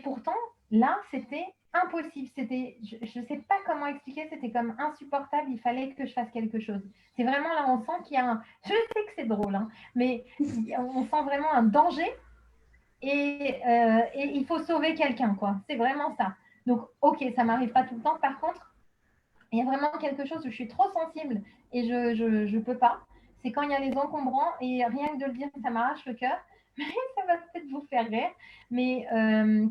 pourtant, là, c'était impossible. Je ne sais pas comment expliquer, c'était comme insupportable. Il fallait que je fasse quelque chose. C'est vraiment là, on sent qu'il y a un... Je sais que c'est drôle, hein, mais on sent vraiment un danger et il faut sauver quelqu'un, quoi. C'est vraiment ça. Donc, ok, ça m'arrive pas tout le temps. Par contre, il y a vraiment quelque chose où je suis trop sensible et je peux pas. C'est quand il y a les encombrants et rien que de le dire, ça m'arrache le cœur. Mais ça va peut-être vous faire rire. Mais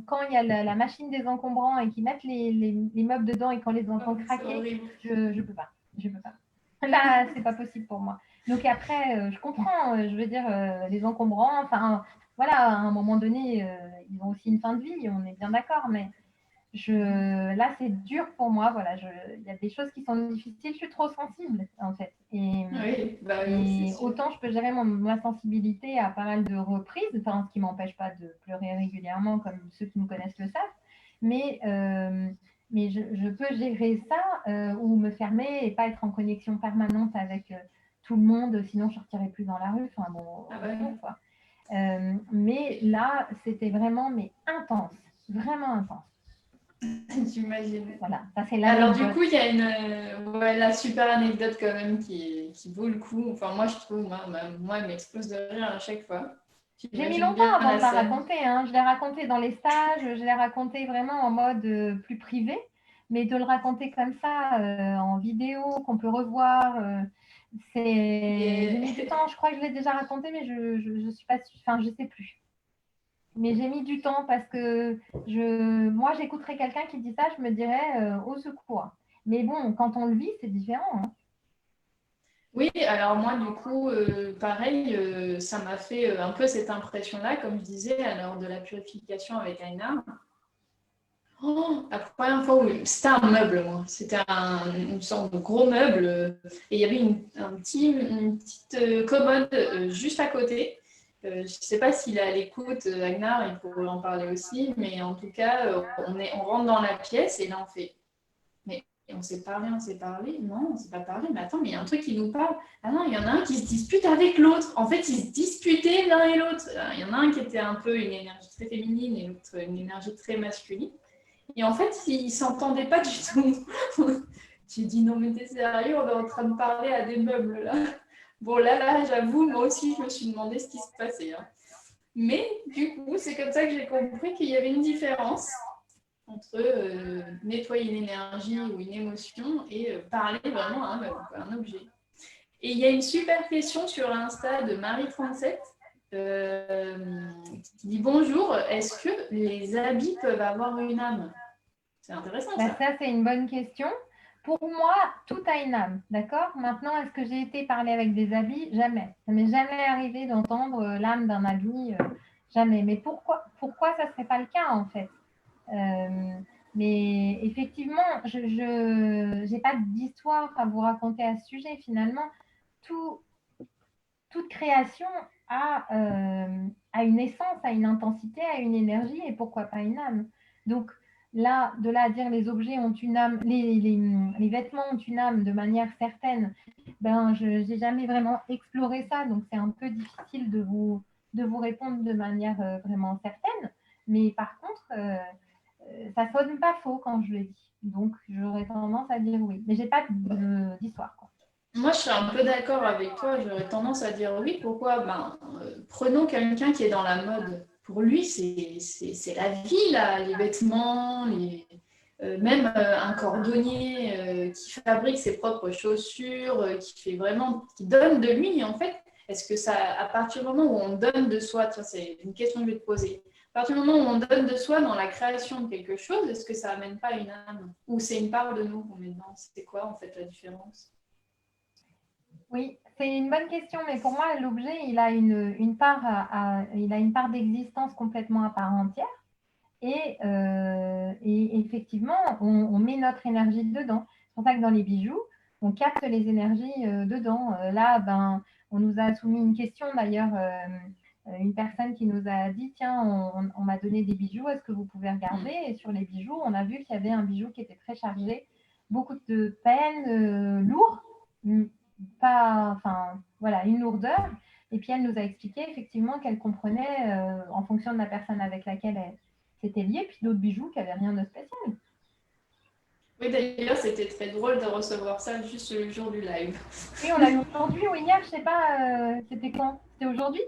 quand il y a la machine des encombrants et qu'ils mettent les meubles dedans et qu'on les entend craquer, je peux pas. Je peux pas. Là, c'est pas possible pour moi. Donc après, je comprends. Je veux dire, les encombrants, enfin, voilà, à un moment donné, ils ont aussi une fin de vie, on est bien d'accord, mais là, c'est dur pour moi. Voilà, il y a des choses qui sont difficiles. Je suis trop sensible, en fait. Et autant je peux gérer ma sensibilité à pas mal de reprises, enfin, ce qui m'empêche pas de pleurer régulièrement, comme ceux qui me connaissent le savent. Mais je peux gérer ça ou me fermer et pas être en connexion permanente avec tout le monde. Sinon, je ne sortirais plus dans la rue. Enfin, bon, quoi. Mais là, c'était vraiment intense, vraiment intense. J'imagine. Voilà, ça c'est alors du coup, il y a la super anecdote quand même qui vaut le coup. Enfin, moi, je trouve, moi, elle m'explose de rire à chaque fois. J'ai mis longtemps avant de la raconter. Hein. Je l'ai raconté dans les stages, je l'ai raconté vraiment en mode plus privé. Mais de le raconter comme ça, en vidéo, qu'on peut revoir, j'ai mis du temps. Je crois que je l'ai déjà raconté, mais je suis pas... Enfin, je sais plus. Mais j'ai mis du temps parce que moi, j'écouterais quelqu'un qui dit ça, je me dirais au secours. Mais bon, quand on le vit, c'est différent. Hein. Oui, alors moi, du coup, pareil, ça m'a fait un peu cette impression-là, comme je disais, à l'heure de la purification avec Aina. La première fois où c'était un meuble, moi. C'était une sorte de gros meuble et il y avait une petite commode juste à côté. Je ne sais pas s'il est à l'écoute, Agnar, il pourrait en parler aussi, mais en tout cas, on rentre dans la pièce et là on fait. Mais on s'est parlé. Non, on ne s'est pas parlé, mais attends, mais il y a un truc qui nous parle. Ah non, il y en a un qui se dispute avec l'autre. En fait, ils se disputaient l'un et l'autre. Il y en a un qui était un peu une énergie très féminine et l'autre une énergie très masculine. Et en fait, ils ne s'entendaient pas du tout. J'ai dit, non, mais t'es sérieux, on est en train de parler à des meubles, là. Bon, là, j'avoue, moi aussi, je me suis demandé ce qui se passait. Hein. Mais, du coup, c'est comme ça que j'ai compris qu'il y avait une différence. entre nettoyer une énergie ou une émotion et parler vraiment à un objet. Et il y a une super question sur Insta de Marie37 qui dit bonjour, est-ce que les habits peuvent avoir une âme? C'est intéressant ça. Ça, c'est une bonne question. Pour moi, tout a une âme, d'accord? Maintenant, est-ce que j'ai été parler avec des habits? Jamais. Ça m'est jamais arrivé d'entendre l'âme d'un habit, jamais. Mais pourquoi ça ne serait pas le cas en fait? Mais effectivement, je n'ai pas d'histoire à vous raconter à ce sujet. Finalement, toute création a une essence, a une intensité, a une énergie et pourquoi pas une âme. Donc là, de là à dire les objets ont une âme, les vêtements ont une âme de manière certaine, ben je n'ai jamais vraiment exploré ça, donc c'est un peu difficile de vous répondre de manière vraiment certaine. Mais par contre, ça sonne pas faux quand je le dis. Donc j'aurais tendance à dire oui. Mais j'ai pas d'histoire, quoi. Moi, je suis un peu d'accord avec toi. J'aurais tendance à dire oui. Pourquoi? Prenons quelqu'un qui est dans la mode. Pour lui, c'est la vie, là. Les vêtements, même un cordonnier qui fabrique ses propres chaussures, qui donne de lui, en fait. Est-ce que ça, à partir du moment où on donne de soi, tiens, c'est une question que je vais te poser. À partir du moment où on donne de soi dans la création de quelque chose, est-ce que ça amène pas une âme? Ou c'est une part de nous qu'on met dedans? C'est quoi, en fait, la différence? Oui, c'est une bonne question, mais pour moi, l'objet, il a une part, il a une part d'existence complètement à part entière. Et effectivement, on met notre énergie dedans. C'est pour ça que dans les bijoux, on capte les énergies dedans. Là, ben, on nous a soumis une question d'ailleurs, une personne qui nous a dit, tiens, on m'a donné des bijoux, est-ce que vous pouvez regarder? Et sur les bijoux, on a vu qu'il y avait un bijou qui était très chargé, beaucoup de peine, lourd, pas, enfin, voilà, une lourdeur. Et puis elle nous a expliqué effectivement qu'elle comprenait en fonction de la personne avec laquelle elle s'était liée, puis d'autres bijoux qui n'avaient rien de spécial. Oui, d'ailleurs, c'était très drôle de recevoir ça juste le jour du live. Oui, on l'a eu aujourd'hui ou hier, je sais pas, c'était quand? C'était aujourd'hui?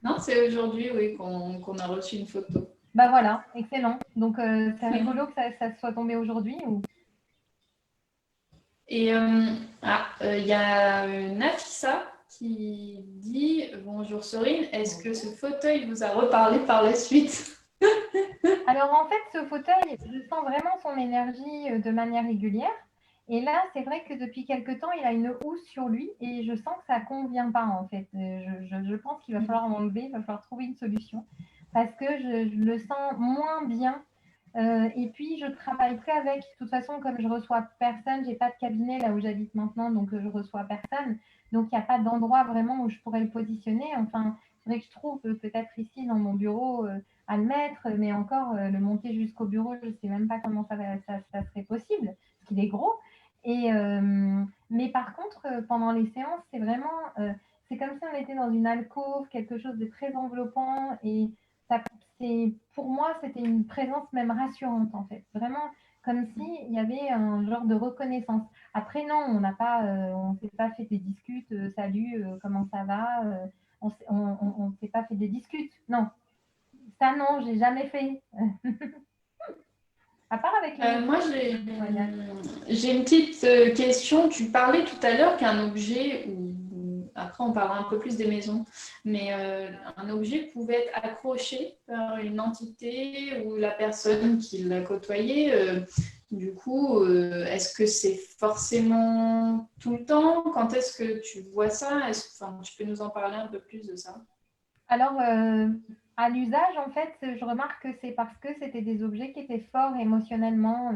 Non, c'est aujourd'hui, oui, qu'on a reçu une photo. Bah voilà, excellent. Donc c'est rigolo que ça soit tombé aujourd'hui. Ou... Et il y a Nafissa qui dit bonjour Sorine, est-ce que ce fauteuil vous a reparlé par la suite? Alors en fait, ce fauteuil, je sens vraiment son énergie de manière régulière. Et là, c'est vrai que depuis quelque temps, il a une housse sur lui et je sens que ça ne convient pas en fait. Je pense qu'il va falloir l'enlever, il va falloir trouver une solution parce que je le sens moins bien. Et puis, je travaille plus avec. De toute façon, comme je reçois personne, j'ai pas de cabinet là où j'habite maintenant, donc je reçois personne. Donc, il n'y a pas d'endroit vraiment où je pourrais le positionner. Enfin, c'est vrai que je trouve peut-être ici dans mon bureau à le mettre, mais encore le monter jusqu'au bureau, je ne sais même pas comment ça serait possible, parce qu'il est gros. Et, mais par contre, pendant les séances, c'est vraiment, c'est comme si on était dans une alcôve, quelque chose de très enveloppant et ça, pour moi, c'était une présence même rassurante en fait. Vraiment comme s'il y avait un genre de reconnaissance. Après, non, on n'a pas, on ne s'est pas fait des discutes, salut, comment ça va, on ne s'est pas fait des discutes. Non, ça non, j'ai jamais fait. À part avec les Moi, j'ai une petite question. Tu parlais tout à l'heure qu'un objet, ou après on parlera un peu plus des maisons, mais un objet pouvait être accroché par une entité ou la personne qui l'a côtoyé. Du coup, est-ce que c'est forcément tout le temps? Quand est-ce que tu vois ça? Enfin, tu peux nous en parler un peu plus de ça? Alors, à l'usage, en fait, je remarque que c'est parce que c'était des objets qui étaient forts émotionnellement,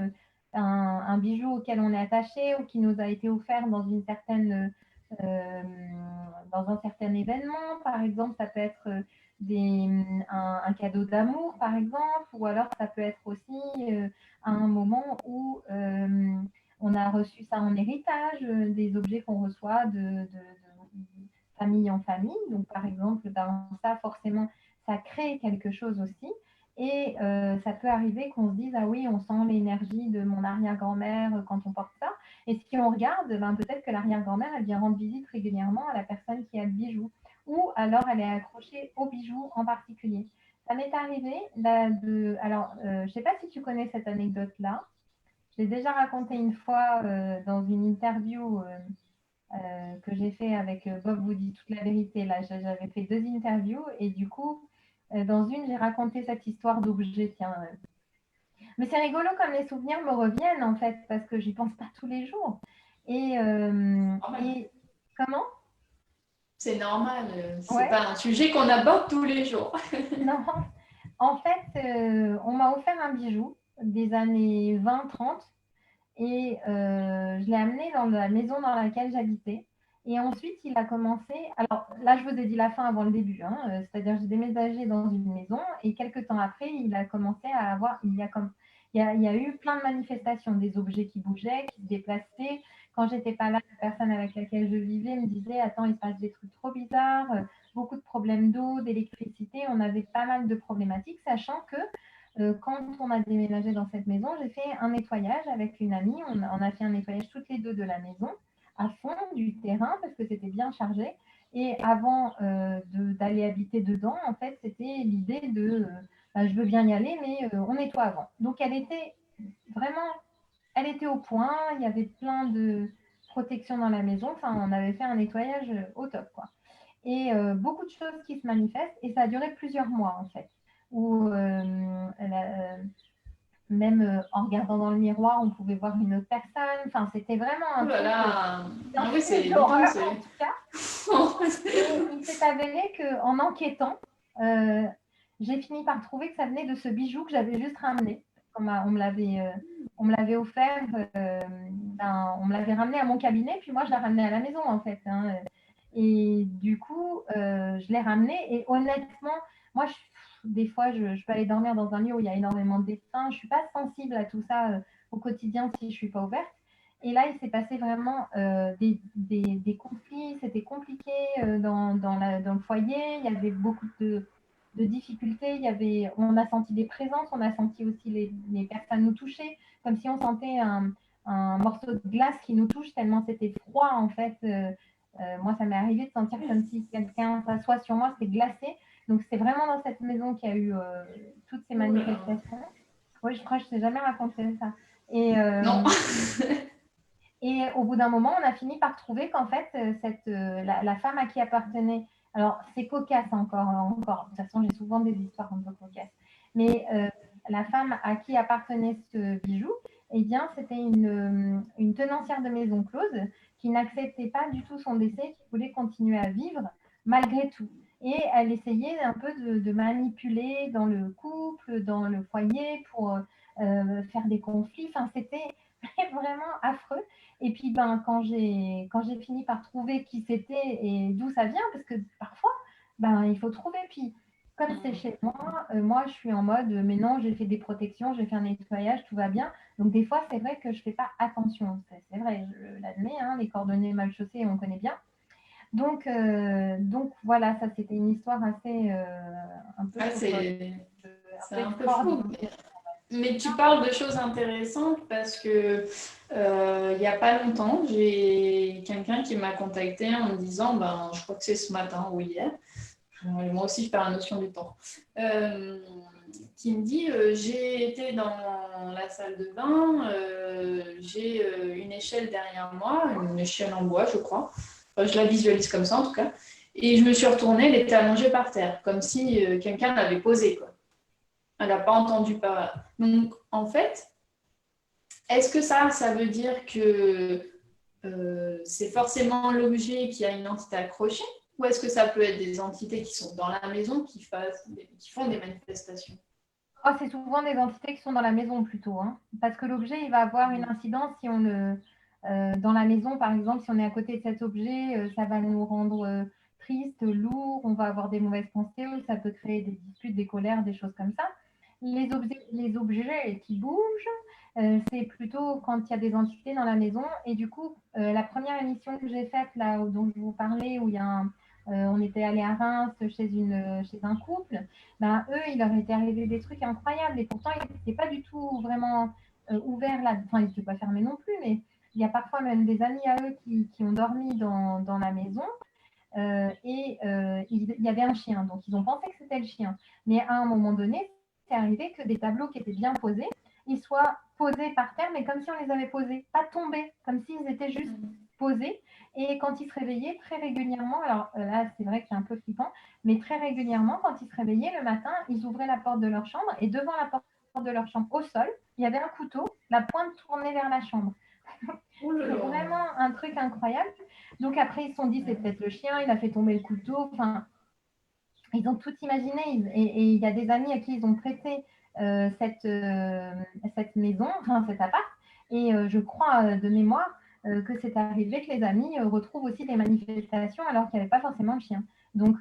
un bijou auquel on est attaché ou qui nous a été offert euh, dans un certain événement. Par exemple, ça peut être un cadeau d'amour, par exemple, ou alors ça peut être aussi à un moment où on a reçu ça en héritage, des objets qu'on reçoit de famille en famille. Donc, par exemple, ben, ça, forcément, ça crée quelque chose aussi. Et ça peut arriver qu'on se dise, ah oui, on sent l'énergie de mon arrière-grand-mère quand on porte ça. Et si on regarde, ben, peut-être que l'arrière-grand-mère, elle vient rendre visite régulièrement à la personne qui a le bijou. Ou alors, elle est accrochée au bijou en particulier. Ça m'est arrivé alors, je ne sais pas si tu connais cette anecdote-là. Je l'ai déjà raconté une fois dans une interview que j'ai fait avec Bob vous dit toute la vérité. Là, j'avais fait 2 interviews et du coup, dans une, j'ai raconté cette histoire d'objet. Tiens, mais c'est rigolo comme les souvenirs me reviennent en fait parce que j'y pense pas tous les jours. Et comment? C'est normal, c'est Ouais, pas un sujet qu'on aborde tous les jours. non. En fait, on m'a offert un bijou des années 20-30 et je l'ai amené dans la maison dans laquelle j'habitais. Et ensuite, il a commencé. Alors là, je vous ai dit la fin avant le début, hein, c'est-à-dire j'ai déménagé dans une maison et quelques temps après, il a commencé à avoir. Il y a eu plein de manifestations, des objets qui bougeaient, qui se déplaçaient. Quand j'étais pas là, la personne avec laquelle je vivais me disait attends, il se passe des trucs trop bizarres, beaucoup de problèmes d'eau, d'électricité. On avait pas mal de problématiques, sachant que quand on a déménagé dans cette maison, j'ai fait un nettoyage avec une amie. On a fait un nettoyage toutes les deux de la maison, à fond du terrain, parce que c'était bien chargé. Et avant d'aller habiter dedans, en fait, c'était l'idée de je veux bien y aller, mais on nettoie avant. Donc, elle était vraiment, elle était au point. Il y avait plein de protections dans la maison. Enfin, on avait fait un nettoyage au top, quoi. Et beaucoup de choses qui se manifestent. Et ça a duré plusieurs mois, en fait. Où même en regardant dans le miroir, on pouvait voir une autre personne. Enfin, c'était vraiment Oh un là truc là, ah oui, c'est évident, d'horreur, c'est. en tout cas. Et il s'est avéré qu'en enquêtant, euh, j'ai fini par trouver que ça venait de ce bijou que j'avais juste ramené. On me l'avait offert, on me l'avait ramené à mon cabinet, puis moi je l'ai ramené à la maison en fait, hein. Et du coup, je l'ai ramené et honnêtement, moi, des fois, je peux aller dormir dans un lieu où il y a énormément de dessins. Je ne suis pas sensible à tout ça au quotidien si je ne suis pas ouverte. Et là, il s'est passé vraiment des conflits, c'était compliqué dans le foyer, il y avait beaucoup de difficultés, on a senti des présences, on a senti aussi les personnes nous toucher, comme si on sentait un morceau de glace qui nous touche, tellement c'était froid en fait. Moi, ça m'est arrivé de sentir comme si quelqu'un s'assoit sur moi, c'était glacé. Donc, c'est vraiment dans cette maison qu'il y a eu toutes ces manifestations. Oui, je crois que je ne t'ai jamais raconté ça. Et, Non. et au bout d'un moment, on a fini par trouver qu'en fait, la femme à qui appartenait, alors c'est cocasse encore. De toute façon, j'ai souvent des histoires un peu cocasses. Mais la femme à qui appartenait ce bijou, eh bien, c'était une tenancière de maison close qui n'acceptait pas du tout son décès, qui voulait continuer à vivre malgré tout. Et elle essayait un peu de manipuler dans le couple, dans le foyer pour faire des conflits. Enfin, c'était vraiment affreux. Et puis, quand j'ai fini par trouver qui c'était et d'où ça vient, parce que parfois, il faut trouver. Puis, comme c'est chez moi, moi, je suis en mode, mais non, j'ai fait des protections, j'ai fait un nettoyage, tout va bien. Donc, des fois, c'est vrai que je ne fais pas attention. C'est vrai, je l'admets, hein, les coordonnées mal chaussées, on connaît bien. Donc voilà, ça, c'était une histoire assez un peu Ah, c'est un peu fou. Mais tu parles de choses intéressantes parce que il n'y a pas longtemps, j'ai quelqu'un qui m'a contacté en me disant, je crois que c'est ce matin ou hier, moi aussi je perds la notion du temps, qui me dit j'ai été dans la salle de bain, j'ai une échelle derrière moi, une échelle en bois je crois, je la visualise comme ça en tout cas, et je me suis retournée, elle était allongée par terre, comme si quelqu'un l'avait posée quoi. Elle n'a pas entendu parler. Donc, en fait, est-ce que ça veut dire que c'est forcément l'objet qui a une entité accrochée ou est-ce que ça peut être des entités qui sont dans la maison qui font des manifestations? Oh, c'est souvent des entités qui sont dans la maison plutôt, hein, parce que l'objet, il va avoir une incidence si dans la maison, par exemple, si on est à côté de cet objet, ça va nous rendre triste, lourd, on va avoir des mauvaises pensées, ça peut créer des disputes, des colères, des choses comme ça. Les objets qui bougent, c'est plutôt quand il y a des entités dans la maison. Et du coup, la première émission que j'ai faite, là, dont je vous parlais, où on était allé à Reims chez un couple, eux, il leur était arrivé des trucs incroyables. Et pourtant, ils n'étaient pas du tout vraiment ouverts là. Enfin, ils n'étaient pas fermés non plus, mais il y a parfois même des amis à eux qui ont dormi dans la maison. Et il y avait un chien. Donc, ils ont pensé que c'était le chien. Mais à un moment donné, c'est arrivé que des tableaux qui étaient bien posés, ils soient posés par terre, mais comme si on les avait posés, pas tombés, comme s'ils étaient juste posés. Et quand ils se réveillaient très régulièrement, alors là, c'est vrai que c'est un peu flippant, mais très régulièrement, quand ils se réveillaient le matin, ils ouvraient la porte de leur chambre et devant la porte de leur chambre, au sol, il y avait un couteau, la pointe tournée vers la chambre. C'est vraiment un truc incroyable. Donc après, ils se sont dit, c'est peut-être le chien, il a fait tomber le couteau. Enfin, ils ont tout imaginé. Et il y a des amis à qui ils ont prêté cette maison, enfin cet appart. Et je crois de mémoire que c'est arrivé que les amis retrouvent aussi des manifestations alors qu'il n'y avait pas forcément de chien. Donc,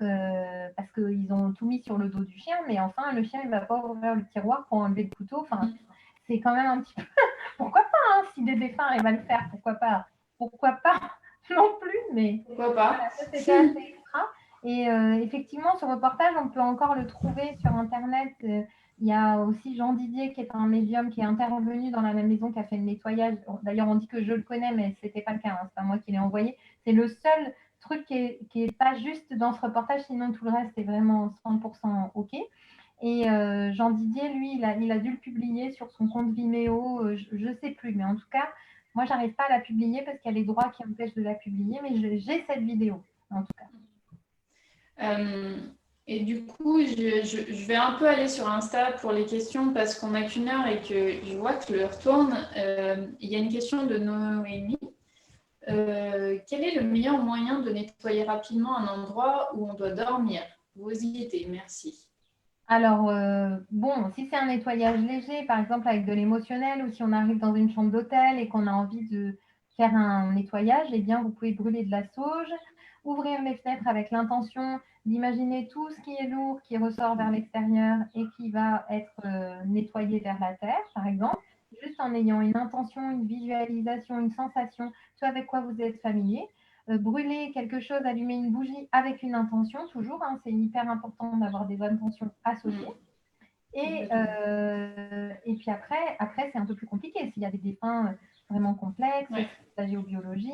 parce qu'ils ont tout mis sur le dos du chien, mais enfin, le chien, il ne va pas ouvrir le tiroir pour enlever le couteau. Enfin, c'est quand même un petit peu... Pourquoi pas, hein, si des défunts arrivent à le faire, pourquoi pas? Pourquoi pas non plus, mais pourquoi pas. voilà, ça c'était assez extra. Et effectivement, ce reportage, on peut encore le trouver sur Internet. Il y a aussi Jean Didier, qui est un médium qui est intervenu dans la même maison, qui a fait le nettoyage. D'ailleurs, on dit que je le connais, mais ce n'était pas le cas. Hein. C'est pas moi qui l'ai envoyé. C'est le seul truc qui est pas juste dans ce reportage. Sinon, tout le reste est vraiment 100% OK. Et Jean Didier, lui, il a dû le publier sur son compte Vimeo. Je ne sais plus, mais en tout cas, moi, j'arrive pas à la publier parce qu'il y a les droits qui empêchent de la publier. Mais j'ai cette vidéo, en tout cas. Et du coup, je vais un peu aller sur Insta pour les questions parce qu'on n'a qu'une heure et que je vois que l'heure tourne. Il y a une question de Noémie. Quel est le meilleur moyen de nettoyer rapidement un endroit où on doit dormir? Vos idées, merci. Alors, bon, si c'est un nettoyage léger, par exemple avec de l'émotionnel, ou si on arrive dans une chambre d'hôtel et qu'on a envie de faire un nettoyage, eh bien, vous pouvez brûler de la sauge, ouvrir les fenêtres avec l'intention d'imaginer tout ce qui est lourd qui ressort vers l'extérieur et qui va être nettoyé vers la terre, par exemple, juste en ayant une intention, une visualisation, une sensation, ce avec quoi vous êtes familier. Brûler quelque chose, allumer une bougie avec une intention, toujours, hein, c'est hyper important d'avoir des intentions associées. Et puis après c'est un peu plus compliqué. S'il y a des défunts vraiment complexes, si c'est la géobiologie,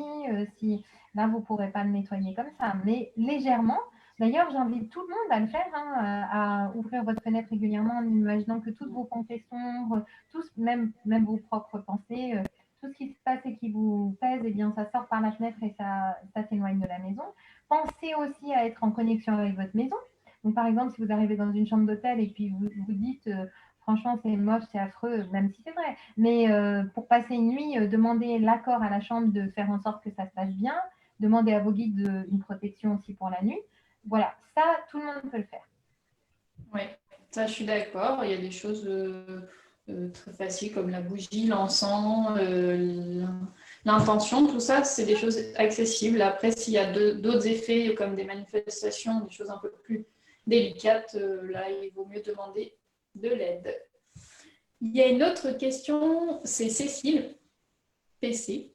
si là, vous ne pourrez pas le nettoyer comme ça, mais légèrement. D'ailleurs, j'invite tout le monde à le faire, hein, à ouvrir votre fenêtre régulièrement en imaginant que toutes vos pensées sombres, même vos propres pensées, tout ce qui se passe et qui vous pèse, eh bien, ça sort par la fenêtre et ça s'éloigne de la maison. Pensez aussi à être en connexion avec votre maison. Donc, par exemple, si vous arrivez dans une chambre d'hôtel et puis vous vous dites franchement, c'est moche, c'est affreux, même si c'est vrai, mais pour passer une nuit, demandez l'accord à la chambre de faire en sorte que ça se passe bien, demandez à vos guides une protection aussi pour la nuit. Voilà, ça, tout le monde peut le faire. Oui, ça, je suis d'accord. Il y a des choses très faciles comme la bougie, l'encens, l'intention, tout ça, c'est des choses accessibles. Après, s'il y a d'autres effets comme des manifestations, des choses un peu plus délicates, là, il vaut mieux demander de l'aide. Il y a une autre question, c'est Cécile, PC.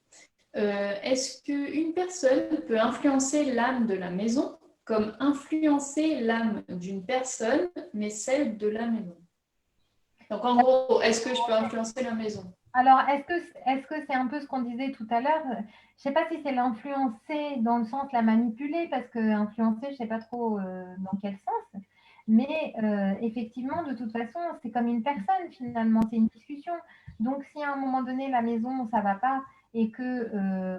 Est-ce qu'une personne peut influencer l'âme de la maison comme influencer l'âme d'une personne, mais celle de la maison? Donc, en gros, est-ce que je peux influencer la maison? Alors, est-ce que c'est un peu ce qu'on disait tout à l'heure? Je ne sais pas si c'est l'influencer dans le sens la manipuler, parce que influencer, je ne sais pas trop dans quel sens. Mais effectivement, de toute façon, c'est comme une personne finalement, c'est une discussion. Donc, si à un moment donné, la maison, ça ne va pas, et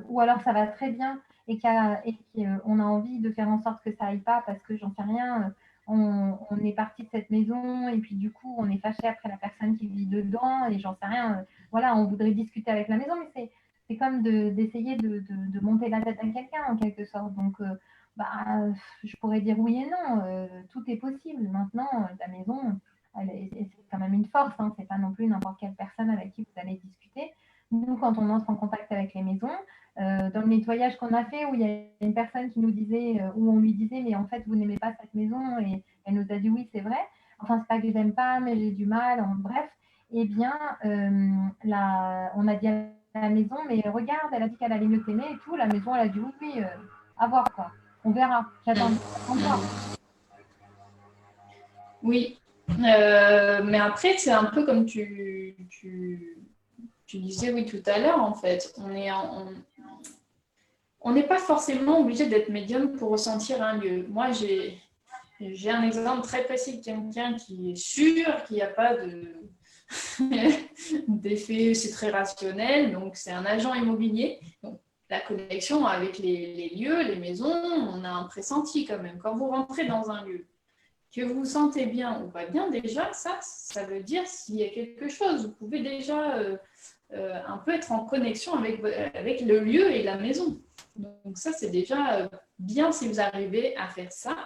ou alors ça va très bien, et qu'on a envie de faire en sorte que ça aille pas, parce que j'en sais rien, on est parti de cette maison, et puis du coup, on est fâché après la personne qui vit dedans, et j'en sais rien. Voilà, on voudrait discuter avec la maison, mais c'est comme d'essayer de monter la tête à quelqu'un en quelque sorte. Donc, je pourrais dire oui et non, tout est possible. Maintenant, la maison, c'est quand même une force, hein, c'est pas non plus n'importe quelle personne avec qui vous allez discuter. Nous, quand on entre en contact avec les maisons, dans le nettoyage qu'on a fait, où il y a une personne qui nous disait, où on lui disait, mais en fait, vous n'aimez pas cette maison, et elle nous a dit oui, c'est vrai. Enfin, c'est pas que je n'aime pas, mais j'ai du mal, bref. Eh bien, on a dit à la maison, mais regarde, elle a dit qu'elle allait mieux t'aimer et tout. La maison, elle a dit oui, oui, à voir quoi. On verra. J'attends de voir. Oui, mais après, c'est un peu comme tu disais oui tout à l'heure, en fait. On n'est pas forcément obligé d'être médium pour ressentir un lieu. Moi, J'ai un exemple très précis de quelqu'un qui est sûr qu'il n'y a pas d'effet, c'est très rationnel, donc c'est un agent immobilier. Donc, la connexion avec les lieux, les maisons, on a un pressenti quand même. Quand vous rentrez dans un lieu, que vous vous sentez bien ou pas bien, déjà, ça veut dire s'il y a quelque chose. Vous pouvez déjà un peu être en connexion avec le lieu et la maison. Donc ça, c'est déjà bien si vous arrivez à faire ça.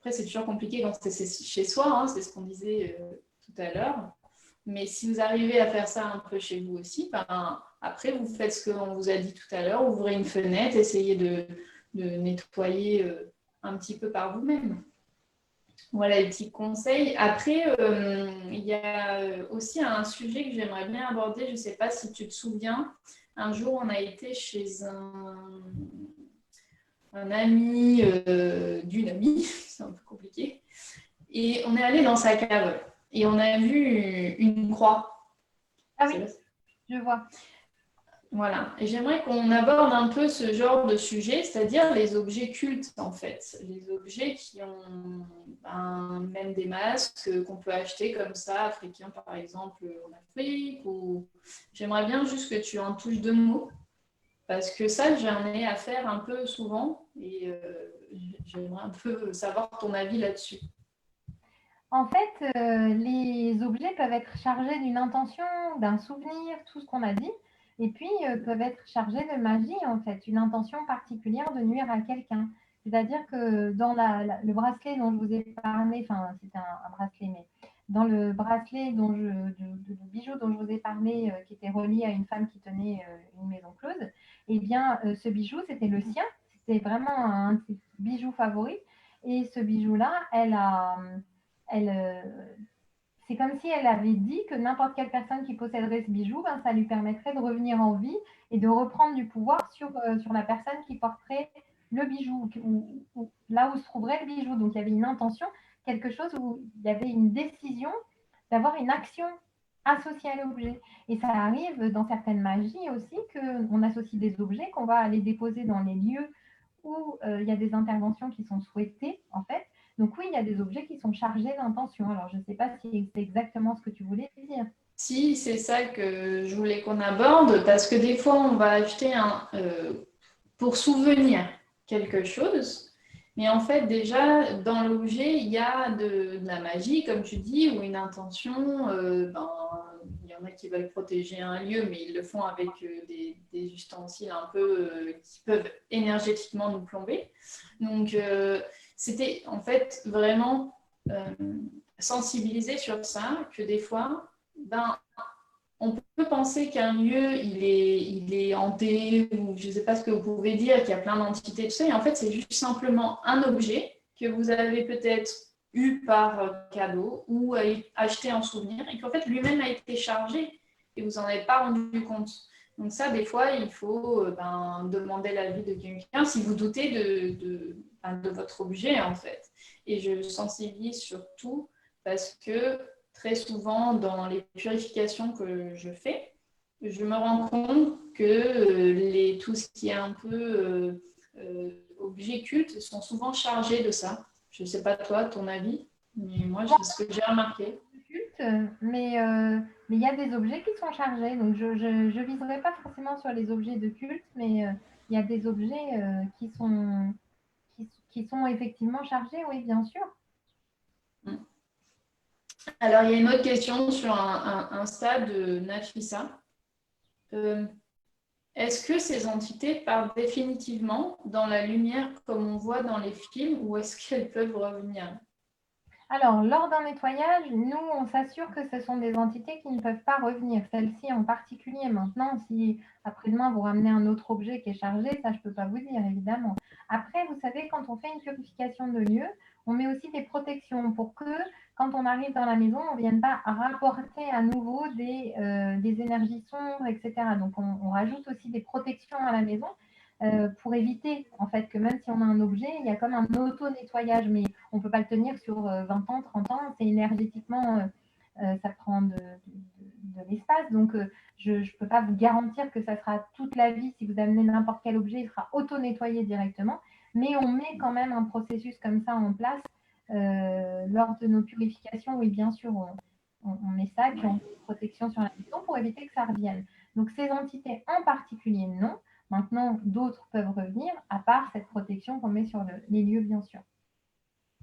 Après, c'est toujours compliqué quand c'est chez soi, hein, c'est ce qu'on disait tout à l'heure. Mais si vous arrivez à faire ça un peu chez vous aussi, ben, après, vous faites ce qu'on vous a dit tout à l'heure, ouvrez une fenêtre, essayez de nettoyer un petit peu par vous-même. Voilà les petits conseils. Après, il y a aussi un sujet que j'aimerais bien aborder. Je ne sais pas si tu te souviens. Un jour, on a été chez un ami d'une amie, c'est un peu compliqué, et on est allé dans sa cave et on a vu une croix. Ah oui, je vois. Voilà, et j'aimerais qu'on aborde un peu ce genre de sujet, c'est-à-dire les objets cultes en fait, les objets qui ont même des masques qu'on peut acheter comme ça, africains par exemple en Afrique, ou j'aimerais bien juste que tu en touches deux mots, parce que ça j'en ai à faire un peu souvent et j'aimerais un peu savoir ton avis là-dessus. En fait, les objets peuvent être chargés d'une intention, d'un souvenir, tout ce qu'on a dit, et puis peuvent être chargés de magie, en fait, une intention particulière de nuire à quelqu'un. C'est-à-dire que dans le bracelet dont je vous ai parlé, enfin, c'était un bracelet, mais dans le bracelet le bijou dont je vous ai parlé, qui était relié à une femme qui tenait une maison close, eh bien, ce bijou, c'était le sien, c'était vraiment un de ses bijoux favoris, et ce bijou-là, c'est comme si elle avait dit que n'importe quelle personne qui posséderait ce bijou, ben, ça lui permettrait de revenir en vie et de reprendre du pouvoir sur la personne qui porterait le bijou, là où se trouverait le bijou. Donc il y avait une intention, quelque chose où il y avait une décision d'avoir une action associée à l'objet. Et ça arrive dans certaines magies aussi qu'on associe des objets, qu'on va aller déposer dans les lieux où il y a des interventions qui sont souhaitées, en fait. Donc oui, il y a des objets qui sont chargés d'intention. Alors, je ne sais pas si c'est exactement ce que tu voulais dire. Si, c'est ça que je voulais qu'on aborde, parce que des fois, on va acheter pour souvenir quelque chose, mais en fait, déjà, dans l'objet, il y a de la magie, comme tu dis, ou une intention. Il y en a qui veulent protéger un lieu, mais ils le font avec des ustensiles un peu qui peuvent énergétiquement nous plomber. Donc, c'était en fait vraiment sensibiliser sur ça, que des fois, on peut penser qu'un lieu, il est hanté, ou je ne sais pas ce que vous pouvez dire, qu'il y a plein d'entités, tout ça, et en fait, c'est juste simplement un objet que vous avez peut-être eu par cadeau ou acheté en souvenir, et qu'en fait, lui-même a été chargé, et vous n'en avez pas rendu compte. Donc ça, des fois, il faut demander l'avis de quelqu'un si vous doutez de votre objet, en fait. Et je sensibilise surtout parce que très souvent, dans les purifications que je fais, je me rends compte que tout ce qui est un peu objet culte sont souvent chargés de ça. Je ne sais pas toi, ton avis, mais moi, c'est ce que j'ai remarqué. Mais il y a des objets qui sont chargés. Donc, je ne viserai pas forcément sur les objets de culte, mais il y a des objets qui sont effectivement chargés, oui, bien sûr. Alors, il y a une autre question sur un stade de Nafissa. Est-ce que ces entités partent définitivement dans la lumière comme on voit dans les films ou est-ce qu'elles peuvent revenir? Alors, lors d'un nettoyage, nous, on s'assure que ce sont des entités qui ne peuvent pas revenir. Celle-ci en particulier. Maintenant, si après-demain, vous ramenez un autre objet qui est chargé, ça, je ne peux pas vous dire, évidemment. Après, vous savez, quand on fait une purification de lieu, on met aussi des protections pour que, quand on arrive dans la maison, on ne vienne pas rapporter à nouveau des énergies sombres, etc. Donc, on rajoute aussi des protections à la maison pour éviter, en fait, que même si on a un objet, il y a comme un auto-nettoyage, mais on ne peut pas le tenir sur 20 ans, 30 ans. C'est énergétiquement, ça prend de l'espace. Donc, je ne peux pas vous garantir que ça sera toute la vie. Si vous amenez n'importe quel objet, il sera auto-nettoyé directement. Mais on met quand même un processus comme ça en place lors de nos purifications, oui, bien sûr, on met ça, puis on met une protection sur la maison pour éviter que ça revienne. Donc, ces entités en particulier, non. Maintenant, d'autres peuvent revenir, à part cette protection qu'on met sur les lieux, bien sûr.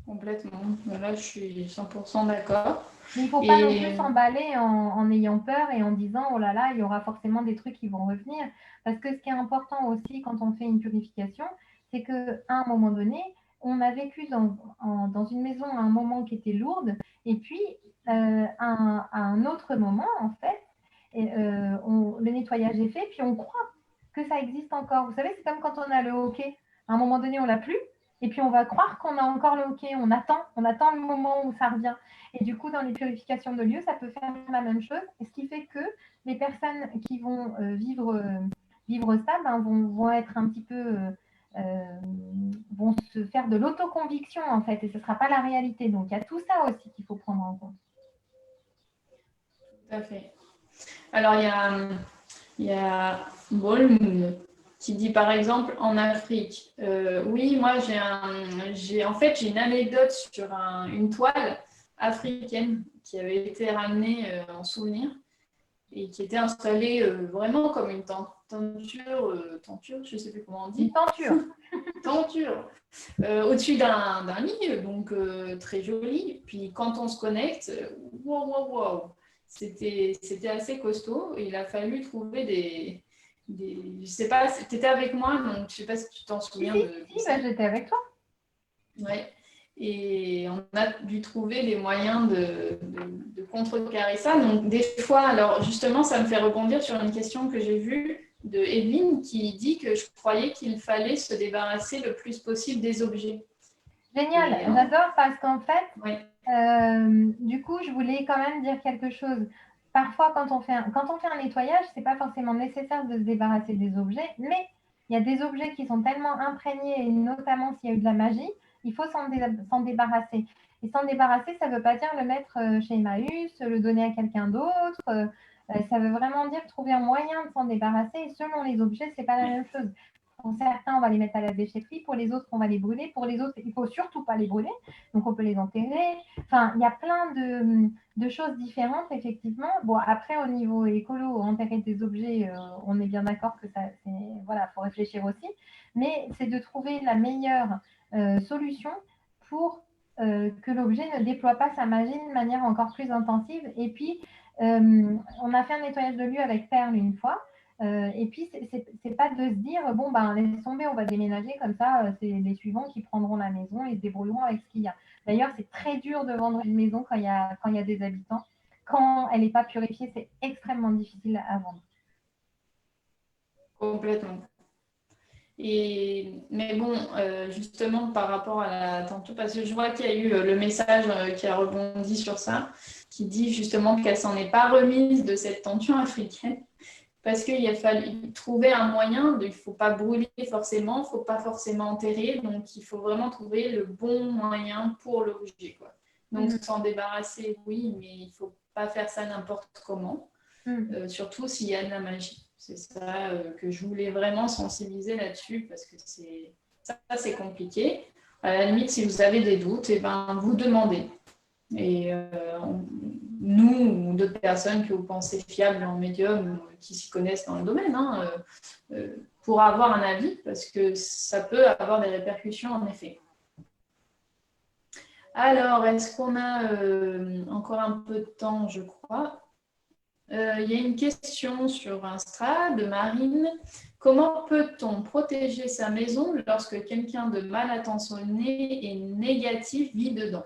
Complètement. Là, je suis 100% d'accord. Mais il ne faut pas non plus s'emballer en ayant peur et en disant « Oh là là, il y aura forcément des trucs qui vont revenir ». Parce que ce qui est important aussi quand on fait une purification, c'est qu'à un moment donné, on a vécu dans une maison à un moment qui était lourde, et puis à un autre moment, en fait, le nettoyage est fait, puis on croit que ça existe encore. Vous savez, c'est comme quand on a le hockey. À un moment donné, on l'a plus, et puis on va croire qu'on a encore le hockey. On attend le moment où ça revient. Et du coup, dans les purifications de lieux, ça peut faire la même chose. Et ce qui fait que les personnes qui vont vivre ça vont être un petit peu, vont se faire de l'autoconviction en fait, et ce ne sera pas la réalité. Donc, il y a tout ça aussi qu'il faut prendre en compte. Tout à fait. Alors, il y a Bolm qui dit par exemple en Afrique, oui, moi j'ai une anecdote sur une toile africaine qui avait été ramenée en souvenir et qui était installée vraiment comme une tenture, je ne sais plus comment on dit. Une tenture. Tenture. Au-dessus d'un lit, donc très joli. Puis quand on se connecte, wow. C'était assez costaud. Et il a fallu trouver je sais pas, tu étais avec moi, donc je sais pas si tu t'en souviens. Si, j'étais avec toi. Ouais. Et on a dû trouver des moyens de contrecarrer ça. Donc des fois, alors justement, ça me fait rebondir sur une question que j'ai vue de Evelyne qui dit que je croyais qu'il fallait se débarrasser le plus possible des objets. Génial, j'adore parce qu'en fait, oui. Du coup, je voulais quand même dire quelque chose. Parfois, quand on fait un nettoyage, ce n'est pas forcément nécessaire de se débarrasser des objets, mais il y a des objets qui sont tellement imprégnés, et notamment s'il y a eu de la magie, il faut s'en débarrasser. Et s'en débarrasser, ça ne veut pas dire le mettre chez Emmaüs, le donner à quelqu'un d'autre. Ça veut vraiment dire trouver un moyen de s'en débarrasser. Et selon les objets, ce n'est pas la même chose. Pour certains, on va les mettre à la déchetterie. Pour les autres, on va les brûler. Pour les autres, il ne faut surtout pas les brûler. Donc, on peut les enterrer. Enfin, il y a plein de choses différentes, effectivement. Bon, après, au niveau écolo, enterrer des objets, on est bien d'accord que ça, voilà, faut réfléchir aussi. Mais c'est de trouver la meilleure solution pour que l'objet ne déploie pas sa magie de manière encore plus intensive. Et puis, on a fait un nettoyage de lieu avec Perle une fois. Et puis, c'est pas de se dire, bon, ben, laisse tomber, on va déménager comme ça, c'est les suivants qui prendront la maison et se débrouilleront avec ce qu'il y a. D'ailleurs, c'est très dur de vendre une maison quand il y a des habitants. Quand elle n'est pas purifiée, c'est extrêmement difficile à vendre. Complètement. Mais bon, justement, par rapport à la tenture, parce que je vois qu'il y a eu le message qui a rebondi sur ça, qui dit justement qu'elle s'en est pas remise de cette tenture africaine, parce qu'il a fallu trouver un moyen, il ne faut pas brûler forcément, il ne faut pas forcément enterrer, donc il faut vraiment trouver le bon moyen pour l'objet. Donc s'en débarrasser, oui, mais il ne faut pas faire ça n'importe comment, surtout s'il y a de la magie. C'est ça que je voulais vraiment sensibiliser là-dessus, parce que ça, c'est compliqué. À la limite, si vous avez des doutes, eh ben, vous demandez. Et nous ou d'autres personnes que vous pensez fiables en médium, qui s'y connaissent dans le domaine, pour avoir un avis, parce que ça peut avoir des répercussions en effet. Alors, est-ce qu'on a encore un peu de temps, je crois? Il y a une question sur Insta de Marine. Comment peut-on protéger sa maison lorsque quelqu'un de mal intentionné et négatif vit dedans?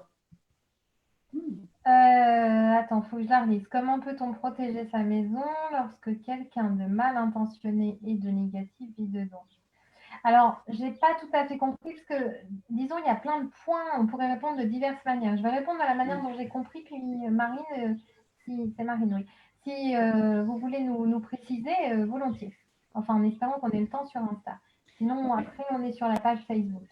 Attends, il faut que je la relise. Comment peut-on protéger sa maison lorsque quelqu'un de mal intentionné et de négatif vit dedans? Alors, je n'ai pas tout à fait compris parce que, disons, il y a plein de points, on pourrait répondre de diverses manières. Je vais répondre de la manière dont j'ai compris, puis Marine, c'est Marine, oui. Si vous voulez nous préciser, volontiers. Enfin, en espérant qu'on ait le temps sur Insta. Sinon, après, on est sur la page Facebook.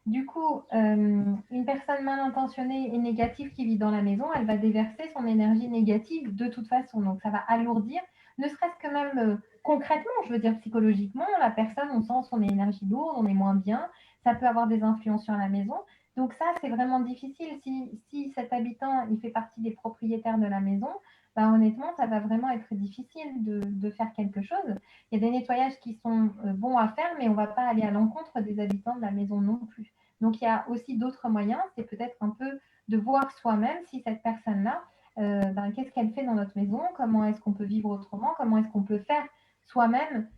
Du coup, une personne mal intentionnée et négative qui vit dans la maison, elle va déverser son énergie négative de toute façon. Donc, ça va alourdir, ne serait-ce que même concrètement, je veux dire psychologiquement, la personne, on sent son énergie lourde, on est moins bien. Ça peut avoir des influences sur la maison. Donc ça, c'est vraiment difficile. Si cet habitant, il fait partie des propriétaires de la maison, bah, honnêtement, ça va vraiment être difficile de faire quelque chose. Il y a des nettoyages qui sont bons à faire, mais on ne va pas aller à l'encontre des habitants de la maison non plus. Donc il y a aussi d'autres moyens. C'est peut-être un peu de voir soi-même si cette personne-là, ben, qu'est-ce qu'elle fait dans notre maison, comment est-ce qu'on peut vivre autrement, comment est-ce qu'on peut faire soi-même.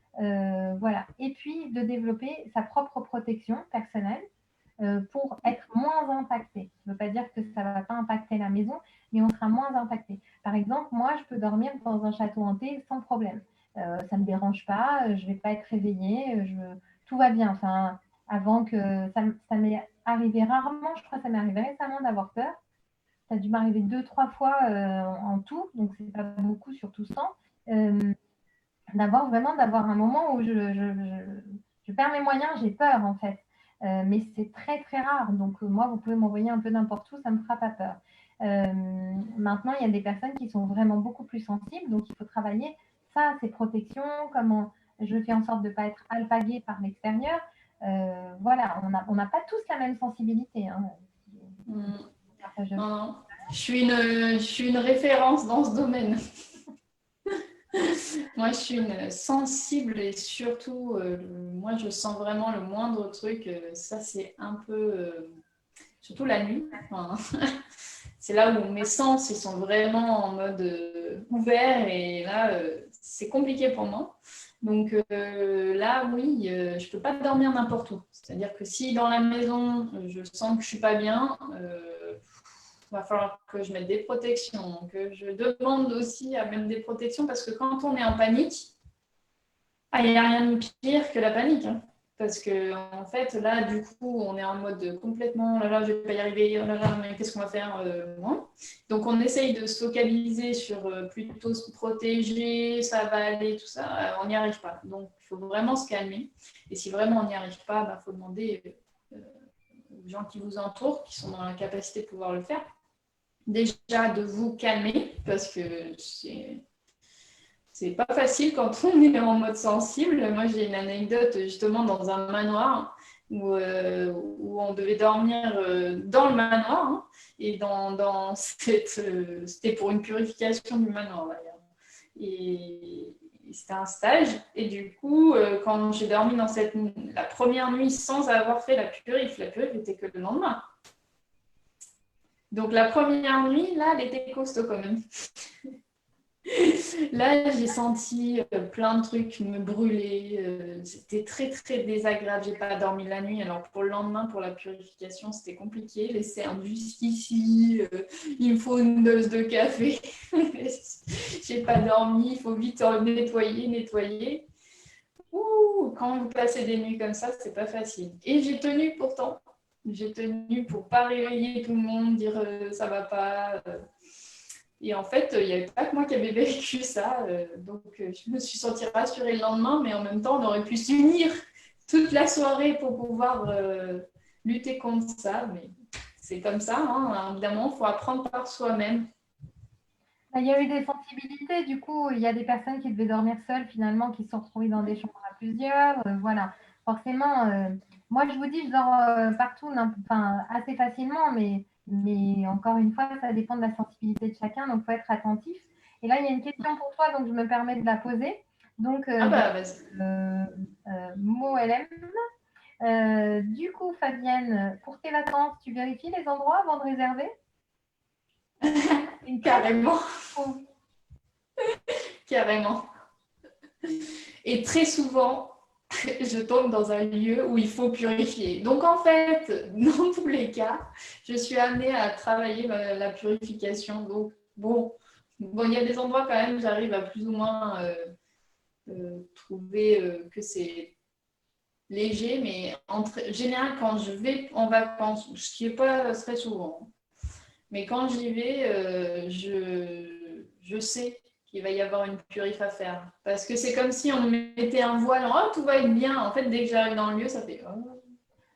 Voilà. Et puis de développer sa propre protection personnelle pour être moins impacté. Ça ne veut pas dire que ça ne va pas impacter la maison, mais on sera moins impacté. Par exemple, moi, je peux dormir dans un château hanté sans problème. Ça ne me dérange pas, je ne vais pas être réveillée, tout va bien. Enfin, avant que ça m'est arrivé rarement, je crois que ça m'est arrivé récemment d'avoir peur. Ça a dû m'arriver 2-3 fois en tout, donc c'est pas beaucoup sur tout 100. D'avoir un moment où je perds mes moyens, j'ai peur en fait. Mais c'est très très rare. Donc moi, vous pouvez m'envoyer un peu n'importe où, ça ne me fera pas peur. Maintenant, il y a des personnes qui sont vraiment beaucoup plus sensibles, donc il faut travailler ça, ces protections, comment je fais en sorte de ne pas être alpaguée par l'extérieur. Voilà, on n'a pas tous la même sensibilité. Hein. Non, non. Je suis une référence dans ce domaine. Moi, je suis une sensible et surtout, moi, je sens vraiment le moindre truc. Ça, c'est un peu, surtout la nuit. Enfin, c'est là où mes sens ils sont vraiment en mode ouvert et là, c'est compliqué pour moi. Donc là, oui, je ne peux pas dormir n'importe où. C'est-à-dire que si dans la maison, je sens que je ne suis pas bien, il va falloir que je mette des protections, que je demande aussi à mettre des protections parce que quand on est en panique, il n'y a rien de pire que la panique. Hein. Parce que en fait, là, du coup, on est en mode complètement, oh là là, je ne vais pas y arriver, oh là là, mais qu'est-ce qu'on va faire moi. Donc, on essaye de se focaliser sur plutôt se protéger, ça va aller, tout ça. On n'y arrive pas. Donc, il faut vraiment se calmer. Et si vraiment on n'y arrive pas, il faut demander aux gens qui vous entourent, qui sont dans la capacité de pouvoir le faire, déjà de vous calmer, parce que c'est pas facile quand on est en mode sensible. Moi, j'ai une anecdote justement dans un manoir où on devait dormir dans le manoir. Hein, et c'était pour une purification du manoir d'ailleurs. Et c'était un stage. Et du coup, quand j'ai dormi dans la première nuit sans avoir fait la purif était que le lendemain. Donc la première nuit, là, elle était costaud quand même. Là, j'ai senti plein de trucs me brûler. C'était très, très désagréable. J'ai pas dormi la nuit. Alors, pour le lendemain, pour la purification, c'était compliqué. Les cernes jusqu'ici, il me faut une dose de café. J'ai pas dormi. Il faut vite nettoyer. Ouh, quand vous passez des nuits comme ça, c'est pas facile. Et j'ai tenu pourtant. J'ai tenu pour pas réveiller tout le monde, dire ça va pas. Et en fait, il n'y avait pas que moi qui avais vécu ça. Donc, je me suis sentie rassurée le lendemain, mais en même temps, on aurait pu s'unir toute la soirée pour pouvoir lutter contre ça. Mais c'est comme ça, hein. Évidemment, il faut apprendre par soi-même. Il y a eu des sensibilités, du coup, il y a des personnes qui devaient dormir seules finalement, qui se sont retrouvées dans des chambres à plusieurs. Voilà, forcément, moi je vous dis, je dors partout, enfin, assez facilement, mais encore une fois, ça dépend de la sensibilité de chacun, donc il faut être attentif. Et là, il y a une question pour toi, donc je me permets de la poser. Donc, Vas-y. Mo LM. Du coup, Fabienne, pour tes vacances, tu vérifies les endroits avant de réserver? Carrément. Carrément. Et très souvent, je tombe dans un lieu où il faut purifier. Donc, en fait, dans tous les cas, je suis amenée à travailler la purification. Donc, bon, il y a des endroits quand même, j'arrive à plus ou moins trouver que c'est léger, mais en général, quand je vais en vacances, ce qui n'est pas très souvent, mais quand j'y vais, je sais qu'il va y avoir une purif à faire. Parce que c'est comme si on mettait un voile, oh, tout va être bien. En fait, dès que j'arrive dans le lieu, ça fait, oh,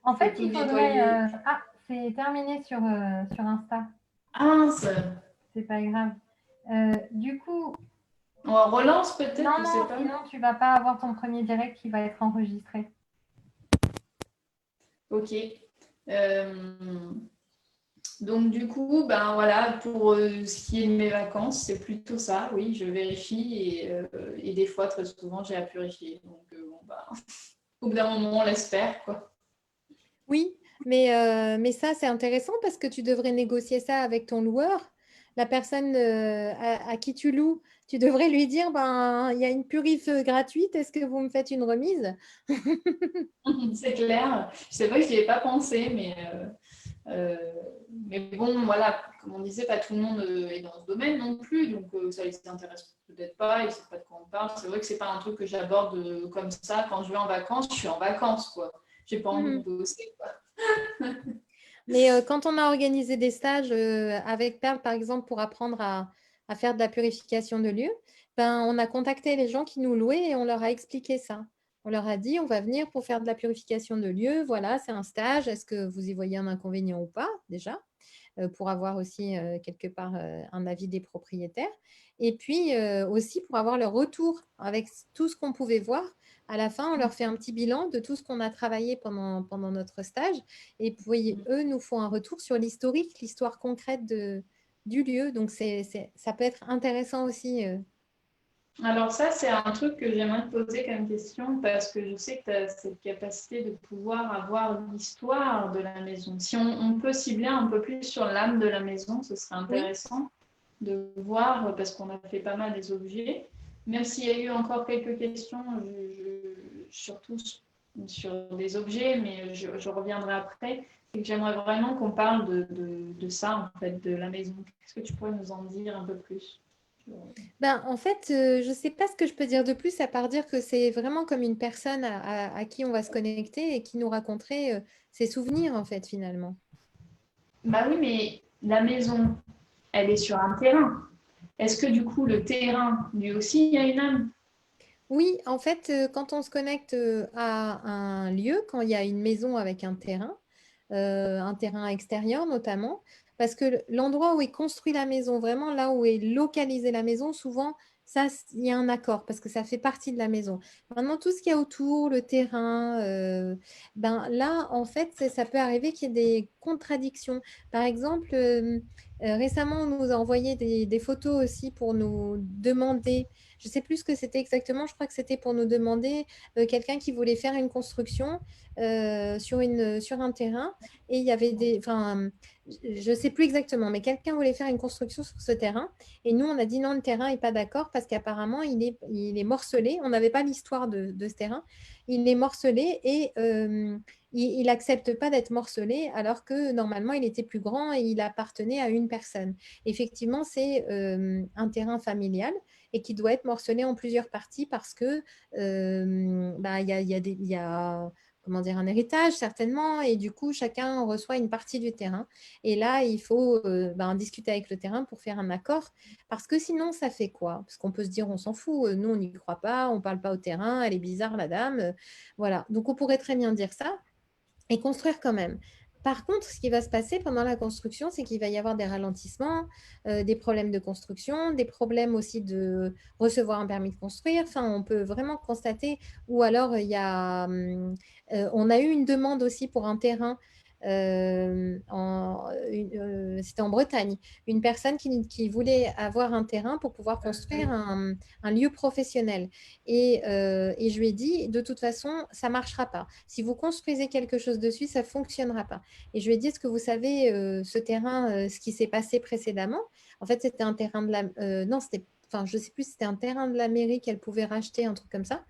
en fait, il faudrait... Ah, c'est terminé sur Insta. Ah, c'est pas grave. Du coup... On relance peut-être, non, sinon tu vas pas avoir ton premier direct qui va être enregistré. Ok. Donc, du coup, ben voilà, pour ce qui est de mes vacances, c'est plutôt ça. Oui, je vérifie et des fois, très souvent, j'ai à purifier. Donc, bon, ben, au bout d'un moment, on laisse faire, quoi. Oui, mais ça, c'est intéressant parce que tu devrais négocier ça avec ton loueur. La personne à qui tu loues, tu devrais lui dire, ben, il y a une purif gratuite, est-ce que vous me faites une remise? C'est clair. C'est vrai que je n'y ai pas pensé, mais bon, voilà, comme on disait, pas tout le monde est dans ce domaine non plus, donc ça les intéresse peut-être pas, ils ne savent pas de quoi on parle. C'est vrai que c'est pas un truc que j'aborde comme ça. Quand je vais en vacances, je suis en vacances, quoi. J'ai pas envie de Mhm. bosser, quoi. Mais quand on a organisé des stages avec Perle, par exemple, pour apprendre à faire de la purification de lieux, ben, on a contacté les gens qui nous louaient et on leur a expliqué ça. On leur a dit, on va venir pour faire de la purification de lieux. Voilà, c'est un stage. Est-ce que vous y voyez un inconvénient ou pas, déjà, pour avoir aussi quelque part un avis des propriétaires. Et puis aussi pour avoir leur retour avec tout ce qu'on pouvait voir. À la fin, on leur fait un petit bilan de tout ce qu'on a travaillé pendant notre stage. Et puis, eux nous font un retour sur l'historique, l'histoire concrète du lieu. Donc, ça peut être intéressant aussi. Alors ça, c'est un truc que j'aimerais te poser comme question parce que je sais que tu as cette capacité de pouvoir avoir l'histoire de la maison. Si on peut cibler un peu plus sur l'âme de la maison, ce serait Oui. intéressant de voir parce qu'on a fait pas mal des objets. Même s'il y a eu encore quelques questions, surtout sur des objets, mais je reviendrai après. Et que j'aimerais vraiment qu'on parle de ça, en fait, de la maison. Qu'est-ce que tu pourrais nous en dire un peu plus? Ben, en fait, je ne sais pas ce que je peux dire de plus à part dire que c'est vraiment comme une personne à qui on va se connecter et qui nous raconterait ses souvenirs, en fait, finalement. Bah oui, mais la maison, elle est sur un terrain. Est-ce que du coup, le terrain, lui aussi, il y a une âme? Oui, en fait, quand on se connecte à un lieu, quand il y a une maison avec un terrain extérieur notamment, parce que l'endroit où est construit la maison, vraiment là où est localisée la maison, souvent, ça, il y a un accord parce que ça fait partie de la maison. Maintenant, tout ce qu'il y a autour, le terrain, ben là, en fait, ça peut arriver qu'il y ait des contradictions. Par exemple, récemment, on nous a envoyé des photos aussi pour nous demander, je ne sais plus ce que c'était exactement, je crois que c'était pour nous demander quelqu'un qui voulait faire une construction sur un terrain et il y avait enfin, je ne sais plus exactement, mais quelqu'un voulait faire une construction sur ce terrain et nous, on a dit non, le terrain n'est pas d'accord parce qu'apparemment, il est morcelé. On n'avait pas l'histoire de ce terrain. Il est morcelé et il n'accepte pas d'être morcelé alors que normalement, il était plus grand et il appartenait à une personne. Effectivement, c'est un terrain familial et qui doit être morcelé en plusieurs parties parce que bah, il y a comment dire, un héritage certainement, et du coup, chacun reçoit une partie du terrain. Et là, il faut ben, discuter avec le terrain pour faire un accord, parce que sinon, ça fait quoi? Parce qu'on peut se dire, on s'en fout, nous, on n'y croit pas, on ne parle pas au terrain, elle est bizarre, la dame. Voilà, donc on pourrait très bien dire ça et construire quand même. Par contre, ce qui va se passer pendant la construction, c'est qu'il va y avoir des ralentissements, des problèmes de construction, des problèmes aussi de recevoir un permis de construire. Enfin, on peut vraiment constater, ou alors on a eu une demande aussi pour un terrain. C'était en Bretagne, une personne qui voulait avoir un terrain pour pouvoir construire un lieu professionnel. Et je lui ai dit, de toute façon, ça ne marchera pas. Si vous construisez quelque chose dessus, ça ne fonctionnera pas. Et je lui ai dit, est-ce que vous savez ce terrain, ce qui s'est passé précédemment? En fait, c'était un terrain de la... non, c'était... Enfin, je ne sais plus si c'était un terrain de la mairie qu'elle pouvait racheter, un truc comme ça.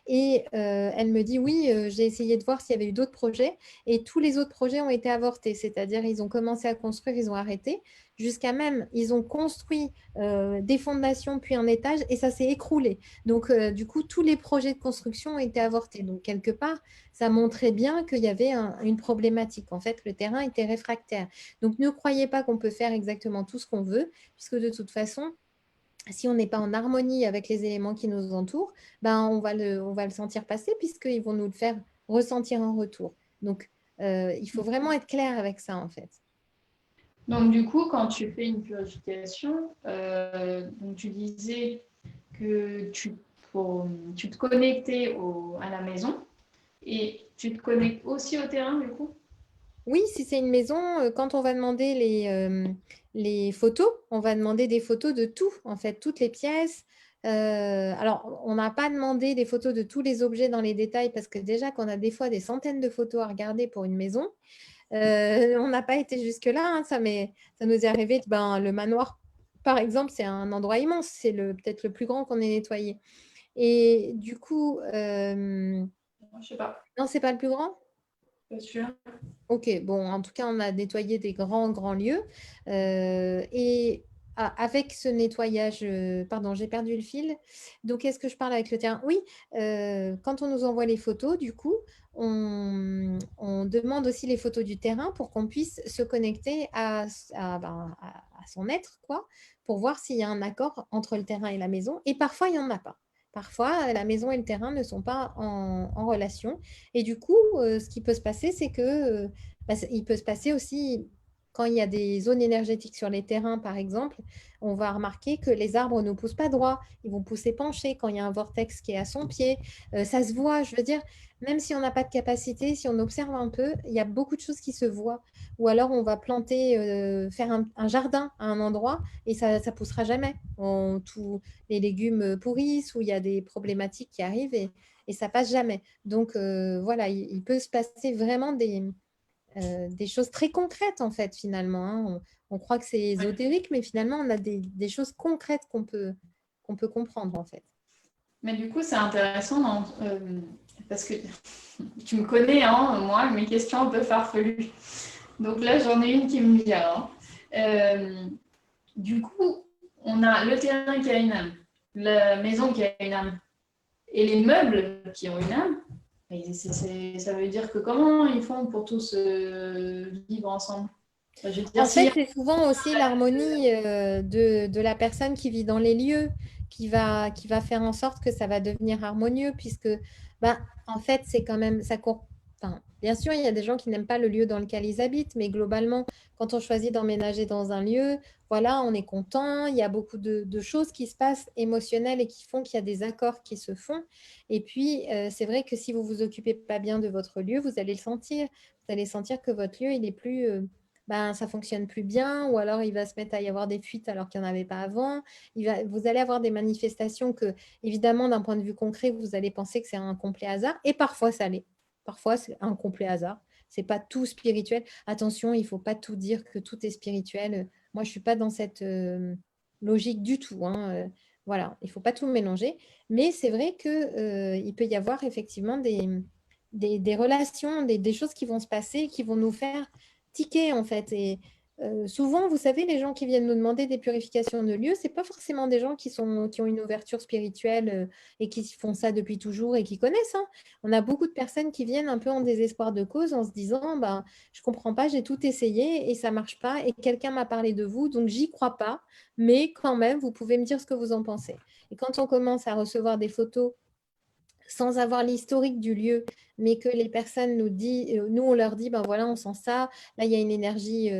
Et elle me dit, oui, j'ai essayé de voir s'il y avait eu d'autres projets. Et tous les autres projets ont été avortés. C'est-à-dire, ils ont commencé à construire, ils ont arrêté. Jusqu'à même, ils ont construit des fondations, puis un étage, et ça s'est écroulé. Donc, du coup, tous les projets de construction ont été avortés. Donc, quelque part, ça montrait bien qu'il y avait une problématique. En fait, le terrain était réfractaire. Donc, ne croyez pas qu'on peut faire exactement tout ce qu'on veut, puisque de toute façon, si on n'est pas en harmonie avec les éléments qui nous entourent, ben on va le sentir passer puisqu'ils vont nous le faire ressentir en retour. Donc, il faut vraiment être clair avec ça, en fait. Donc, du coup, quand tu fais une purification, donc tu disais que tu te connectais à la maison et tu te connectes aussi au terrain, du coup? Oui, si c'est une maison, quand on va demander les photos, on va demander des photos de tout, en fait, toutes les pièces. Alors, on n'a pas demandé des photos de tous les objets dans les détails parce que déjà qu'on a des fois des centaines de photos à regarder pour une maison, on n'a pas été jusque-là, hein, ça nous est arrivé, ben, le manoir, par exemple, c'est un endroit immense, c'est peut-être le plus grand qu'on ait nettoyé. Et du coup, Je sais pas, non, c'est pas le plus grand? pas sûr. Ok, bon, en tout cas, on a nettoyé des grands, grands lieux. Et avec ce nettoyage, pardon, j'ai perdu le fil. Donc, est-ce que je parle avec le terrain? Oui, quand on nous envoie les photos, du coup, on demande aussi les photos du terrain pour qu'on puisse se connecter à son être, quoi, pour voir s'il y a un accord entre le terrain et la maison. Et parfois, il n'y en a pas. Parfois, la maison et le terrain ne sont pas en relation. Et du coup, ce qui peut se passer, c'est que il peut se passer aussi, quand il y a des zones énergétiques sur les terrains, par exemple, on va remarquer que les arbres ne poussent pas droit, ils vont pousser penchés quand il y a un vortex qui est à son pied. Ça se voit, je veux dire, même si on n'a pas de capacité, si on observe un peu, il y a beaucoup de choses qui se voient. Ou alors on va planter, faire un jardin à un endroit et ça ne poussera jamais. Tous les légumes pourrissent ou il y a des problématiques qui arrivent et ça passe jamais. Donc voilà, il peut se passer vraiment des choses très concrètes, en fait, finalement, hein. On croit que c'est Ouais. ésotérique, mais finalement, on a des choses concrètes qu'on peut comprendre, en fait. Mais du coup, c'est intéressant parce que tu me connais, hein, moi, mes questions un peu farfelues. Donc là, j'en ai une qui me vient, hein. Du coup, on a le terrain qui a une âme, la maison qui a une âme, et les meubles qui ont une âme. Et ça veut dire que comment ils font pour tous vivre ensemble? Enfin, je veux dire, En fait, si c'est souvent aussi l'harmonie de la personne qui vit dans les lieux qui va faire en sorte que ça va devenir harmonieux, puisque, ben, en fait, c'est quand même, ça court. Enfin, bien sûr, il y a des gens qui n'aiment pas le lieu dans lequel ils habitent, mais globalement, quand on choisit d'emménager dans un lieu, voilà, on est content, il y a beaucoup de choses qui se passent émotionnelles et qui font qu'il y a des accords qui se font. Et puis, c'est vrai que si vous vous occupez pas bien de votre lieu, vous allez le sentir. Vous allez sentir que votre lieu, il est plus ben, ça fonctionne plus bien, ou alors il va se mettre à y avoir des fuites alors qu'il n'y en avait pas avant. Vous allez avoir des manifestations que, évidemment, d'un point de vue concret, vous allez penser que c'est un complet hasard, et parfois ça l'est. Parfois, c'est un complet hasard. C'est pas tout spirituel. Attention, il faut pas tout dire que tout est spirituel. Moi, je suis pas dans cette logique du tout, hein. Voilà, il faut pas tout mélanger. Mais c'est vrai que il peut y avoir effectivement des relations, des choses qui vont se passer, qui vont nous faire ticket en fait. Et souvent, vous savez, les gens qui viennent nous demander des purifications de lieux, c'est pas forcément des gens qui ont une ouverture spirituelle et qui font ça depuis toujours et qui connaissent, hein. On a beaucoup de personnes qui viennent un peu en désespoir de cause en se disant, ben, je comprends pas, j'ai tout essayé et ça marche pas et quelqu'un m'a parlé de vous, donc j'y crois pas, mais quand même, vous pouvez me dire ce que vous en pensez. Et quand on commence à recevoir des photos sans avoir l'historique du lieu, mais que les personnes nous on leur dit, ben voilà, on sent ça, là il y a une énergie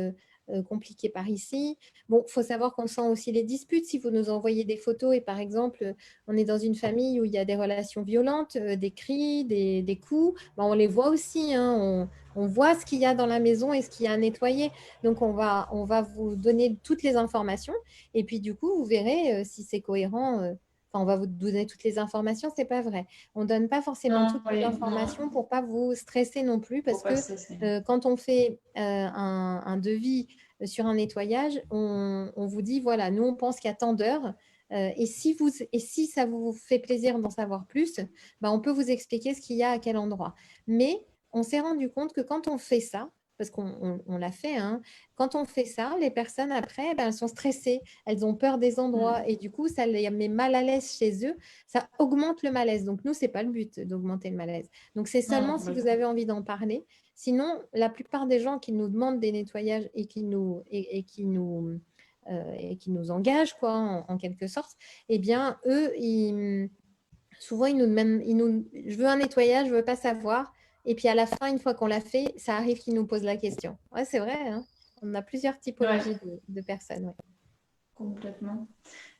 compliquée par ici. Bon, il faut savoir qu'on sent aussi les disputes. Si vous nous envoyez des photos et par exemple, on est dans une famille où il y a des relations violentes, des cris, des coups, ben, on les voit aussi, hein. On voit ce qu'il y a dans la maison et ce qu'il y a à nettoyer. Donc, on va vous donner toutes les informations et puis du coup, vous verrez si c'est cohérent. Enfin, on va vous donner toutes les informations, c'est pas vrai. On ne donne pas forcément non, toutes les oui, non, informations pour pas vous stresser non plus, faut parce pas que se laisser. quand on fait un devis sur un nettoyage, on vous dit, voilà, nous, on pense qu'il y a tant d'heures. Et si ça vous fait plaisir d'en savoir plus, bah, on peut vous expliquer ce qu'il y a à quel endroit. Mais on s'est rendu compte que quand on fait ça, parce qu'on l'a fait, hein, quand on fait ça, les personnes après, ben, elles sont stressées, elles ont peur des endroits Mm. et du coup, ça les met mal à l'aise chez eux, ça augmente le malaise. Donc, nous, ce n'est pas le but d'augmenter le malaise. Donc, c'est Non, seulement si vous complètement. avez envie d'en parler. Sinon, la plupart des gens qui nous demandent des nettoyages et qui nous engagent, quoi, en quelque sorte, eh bien, eux, souvent, ils nous demandent, je veux un nettoyage, je ne veux pas savoir. Et puis, à la fin, une fois qu'on l'a fait, ça arrive qu'ils nous posent la question. Ouais, c'est vrai, hein. On a plusieurs Ouais, typologies de personnes. Ouais. complètement.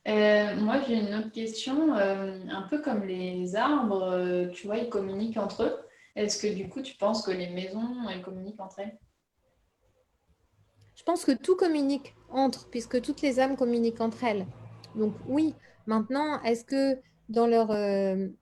Moi, j'ai une autre question. Un peu comme les arbres, tu vois, ils communiquent entre eux. Est-ce que du coup, tu penses que les maisons, elles communiquent entre elles? pense que tout communique entre, puisque toutes les âmes communiquent entre elles. Donc oui, maintenant, est-ce que dans leur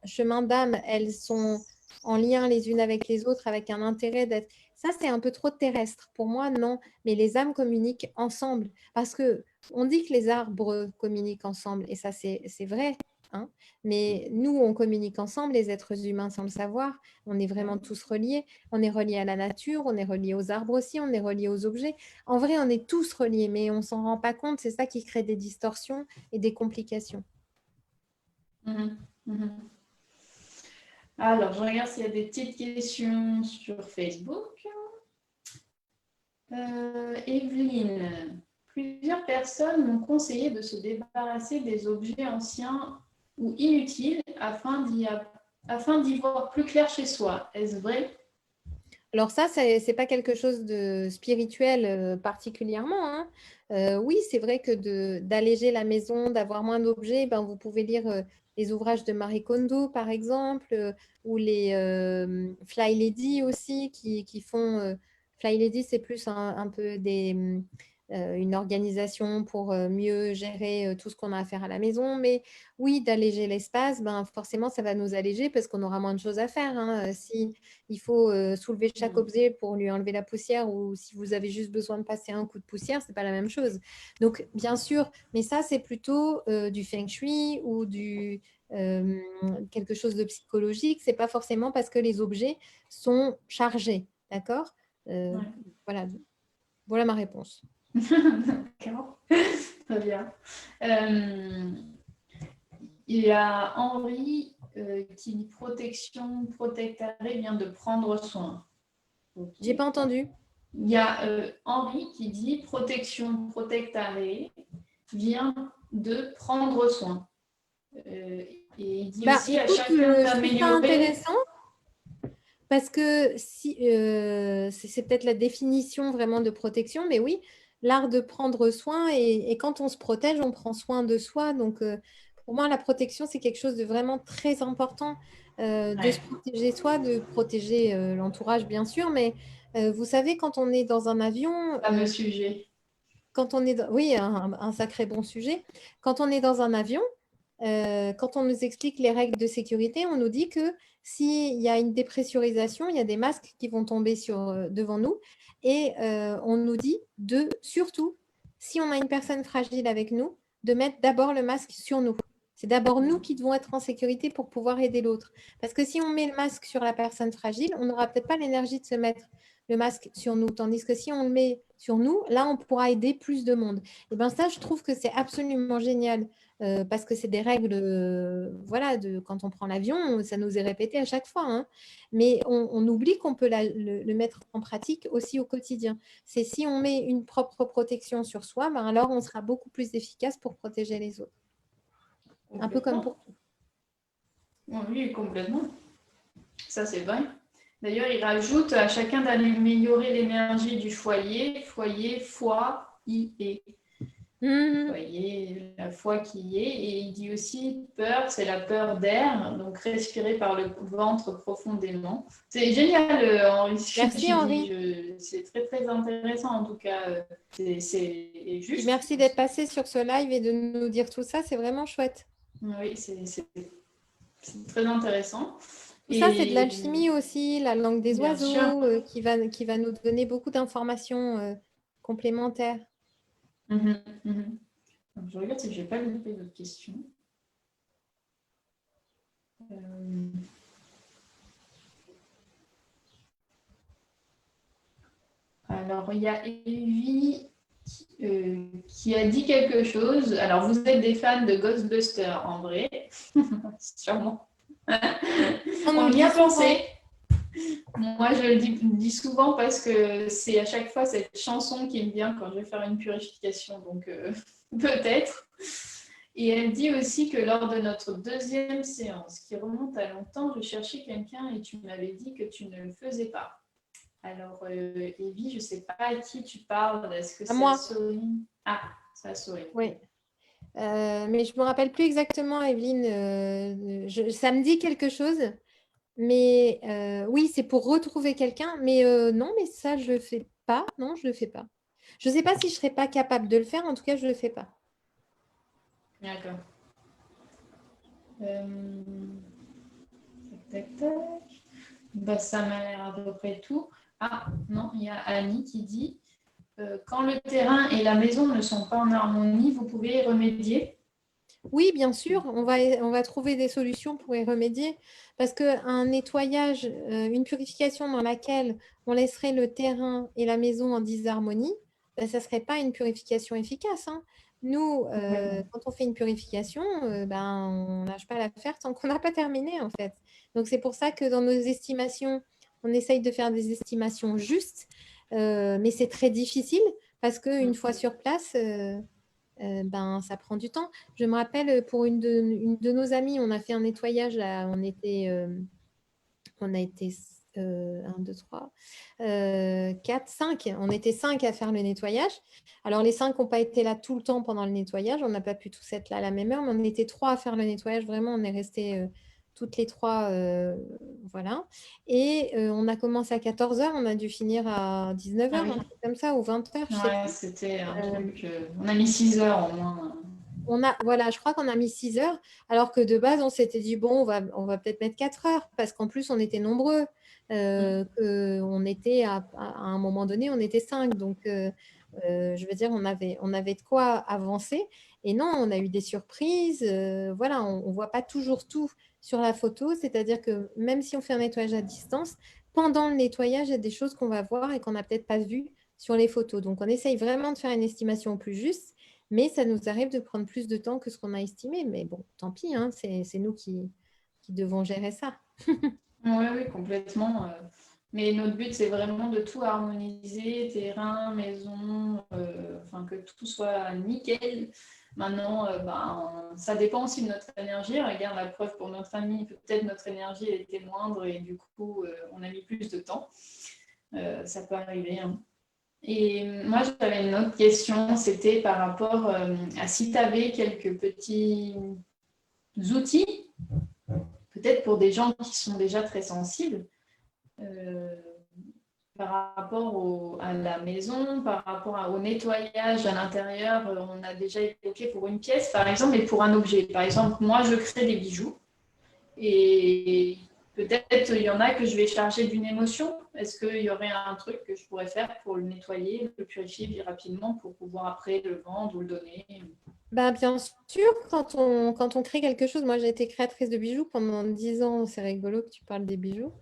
chemin d'âme, elles sont en lien les unes avec les autres, avec un intérêt d'être... Ça, c'est un peu trop terrestre. Pour moi, non. Mais les âmes communiquent ensemble. Parce que on dit que les arbres communiquent ensemble, et ça, c'est vrai. Hein. Mais nous, on communique ensemble, les êtres humains, sans le savoir. On est vraiment tous reliés. On est reliés à la nature, on est reliés aux arbres aussi, on est reliés aux objets. En vrai, on est tous reliés, mais on ne s'en rend pas compte. C'est ça qui crée des distorsions et des complications. Mhm, mhm. Alors, je regarde s'il y a des petites questions sur Facebook. Evelyne, plusieurs personnes m'ont conseillé de se débarrasser des objets anciens ou inutiles afin d'y voir plus clair chez soi. Est-ce vrai? Alors ça, c'est pas quelque chose de spirituel particulièrement. Hein. Oui, c'est vrai que d'alléger la maison, d'avoir moins d'objets, ben, vous pouvez lire les ouvrages de Marie Kondo, par exemple, ou les Fly Lady aussi, qui font... Fly Lady, c'est plus un peu une organisation pour mieux gérer tout ce qu'on a à faire à la maison. Mais oui, d'alléger l'espace, ben, forcément, ça va nous alléger parce qu'on aura moins de choses à faire. Hein. Si il faut soulever chaque objet pour lui enlever la poussière ou si vous avez juste besoin de passer un coup de poussière, c'est pas la même chose. Donc, bien sûr, mais ça, c'est plutôt du feng shui ou quelque chose de psychologique. C'est pas forcément parce que les objets sont chargés. D'accord. Ouais. Voilà. Voilà ma réponse. D'accord, très bien. Il y a Henri qui dit protection, protectare vient de prendre soin. Okay. J'ai pas entendu. Il y a Henri qui dit protection, protectare vient de prendre soin. Et il dit aussi à chacun je trouve ça d'améliorer. Intéressant. Parce que si, c'est peut-être la définition vraiment de protection, mais oui, l'art de prendre soin, et quand on se protège, on prend soin de soi. Donc, pour moi, la protection, c'est quelque chose de vraiment très important, de se protéger soi, de protéger l'entourage, bien sûr. Mais vous savez, quand on est dans un avion, Fameux sujet. quand on est oui, un sacré bon sujet. Quand on est dans un avion, quand on nous explique les règles de sécurité, on nous dit que s'il y a une dépressurisation, il y a des masques qui vont tomber devant nous. Et on nous dit de, surtout, si on a une personne fragile avec nous, de mettre d'abord le masque sur nous. C'est d'abord nous qui devons être en sécurité pour pouvoir aider l'autre. Parce que si on met le masque sur la personne fragile, on n'aura peut-être pas l'énergie de se mettre le masque sur nous. Tandis que si on le met sur nous, là, on pourra aider plus de monde. Et bien ça, je trouve que c'est absolument génial. Parce que c'est des règles, voilà, quand on prend l'avion, ça nous est répété à chaque fois. Hein. Mais on oublie qu'on peut le mettre en pratique aussi au quotidien. C'est si on met une propre protection sur soi, ben alors on sera beaucoup plus efficace pour protéger les autres. Un peu comme pour tout. Oui, complètement. Ça, c'est vrai. D'ailleurs, il rajoute à chacun d'améliorer l'énergie du foyer, foi, I. Vous voyez, la foi qui y est. Et il dit aussi peur, c'est la peur d'air, donc respirer par le ventre profondément. C'est génial, Henri. Merci, Henri. C'est très, très intéressant, en tout cas. C'est juste. Merci d'être passé sur ce live et de nous dire tout ça. C'est vraiment chouette. Oui, c'est très intéressant. Tout ça, c'est de l'alchimie aussi, la langue des oiseaux, qui va nous donner beaucoup d'informations complémentaires. Je regarde si je n'ai pas loupé d'autres questions. Alors, il y a Evie qui a dit quelque chose. Alors, vous êtes des fans de Ghostbusters, en vrai. Sûrement. On y a pensé. Moi, je le dis souvent parce que c'est à chaque fois cette chanson qui me vient quand je vais faire une purification. Donc, peut-être. Et elle dit aussi que lors de notre deuxième séance, qui remonte à longtemps, je cherchais quelqu'un et tu m'avais dit que tu ne le faisais pas. Alors, Evie, je ne sais pas à qui tu parles. Est-ce que c'est à Sorine? Ah, c'est à Sorine. Oui. Mais je ne me rappelle plus exactement, Evelyne. Ça me dit quelque chose. Mais oui, c'est pour retrouver quelqu'un. Mais non, mais ça, je ne le fais pas. Non, je ne le fais pas. Je ne sais pas si je ne serais pas capable de le faire, en tout cas, je ne le fais pas. D'accord. Tac, tac, tac. Bah, ça m'a l'air à peu près tout. Ah, non, il y a Annie qui dit quand le terrain et la maison ne sont pas en harmonie, vous pouvez y remédier. Oui, bien sûr, on va trouver des solutions pour y remédier parce qu'un nettoyage, une purification dans laquelle on laisserait le terrain et la maison en disharmonie, ben, ça ne serait pas une purification efficace, hein. Nous, quand on fait une purification, ben, on lâche pas l'affaire tant qu'on n'a pas terminé, en fait. Donc, c'est pour ça que dans nos estimations, on essaye de faire des estimations justes, mais c'est très difficile parce qu'une fois sur place, ben, ça prend du temps. Je me rappelle pour une de nos amies, on a fait un nettoyage, là, on a été 1, 2, 3, 4, 5. On était 5 à faire le nettoyage. Alors, les 5 n'ont pas été là tout le temps pendant le nettoyage. On n'a pas pu tous être là à la même heure, mais on était 3 à faire le nettoyage. Vraiment, on est restés toutes les 3. Voilà. Et on a commencé à 14 heures. On a dû finir à 19 Ah heures, oui. un truc comme ça, ou 20 heures, je sais Ouais, plus. c'était un Euh, truc. On a mis 6 heures au moins. voilà, je crois qu'on a mis 6 heures, alors que de base, on s'était dit, bon, on va peut-être mettre 4 heures, parce qu'en plus, on était nombreux. On était à un moment donné, on était 5. Donc, je veux dire, on avait de quoi avancer. Et non, on a eu des surprises. Voilà, on ne voit pas toujours tout sur la photo. C'est-à-dire que même si on fait un nettoyage à distance, pendant le nettoyage, il y a des choses qu'on va voir et qu'on n'a peut-être pas vues sur les photos. Donc, on essaye vraiment de faire une estimation au plus juste. Mais ça nous arrive de prendre plus de temps que ce qu'on a estimé. Mais bon, tant pis, hein, c'est nous qui devons gérer ça. Oui, oui, complètement. Mais notre but, c'est vraiment de tout harmoniser, terrain, maison, enfin que tout soit nickel. Maintenant, ben, ça dépend aussi de notre énergie. Regarde la preuve pour notre ami, peut-être notre énergie elle était moindre et du coup, on a mis plus de temps. Ça peut arriver, hein. Et moi, j'avais une autre question, c'était par rapport à si tu avais quelques petits outils, peut-être pour des gens qui sont déjà très sensibles, euh, par rapport à la maison, par rapport au nettoyage à l'intérieur. On a déjà évoqué pour une pièce, par exemple, et pour un objet. Par exemple, moi, je crée des bijoux et peut-être il y en a que je vais charger d'une émotion. Est-ce qu'il y aurait un truc que je pourrais faire pour le nettoyer, le purifier plus rapidement pour pouvoir après le vendre ou le donner? Bah, bien sûr, quand on crée quelque chose, moi j'ai été créatrice de bijoux pendant 10 ans, c'est rigolo que tu parles des bijoux.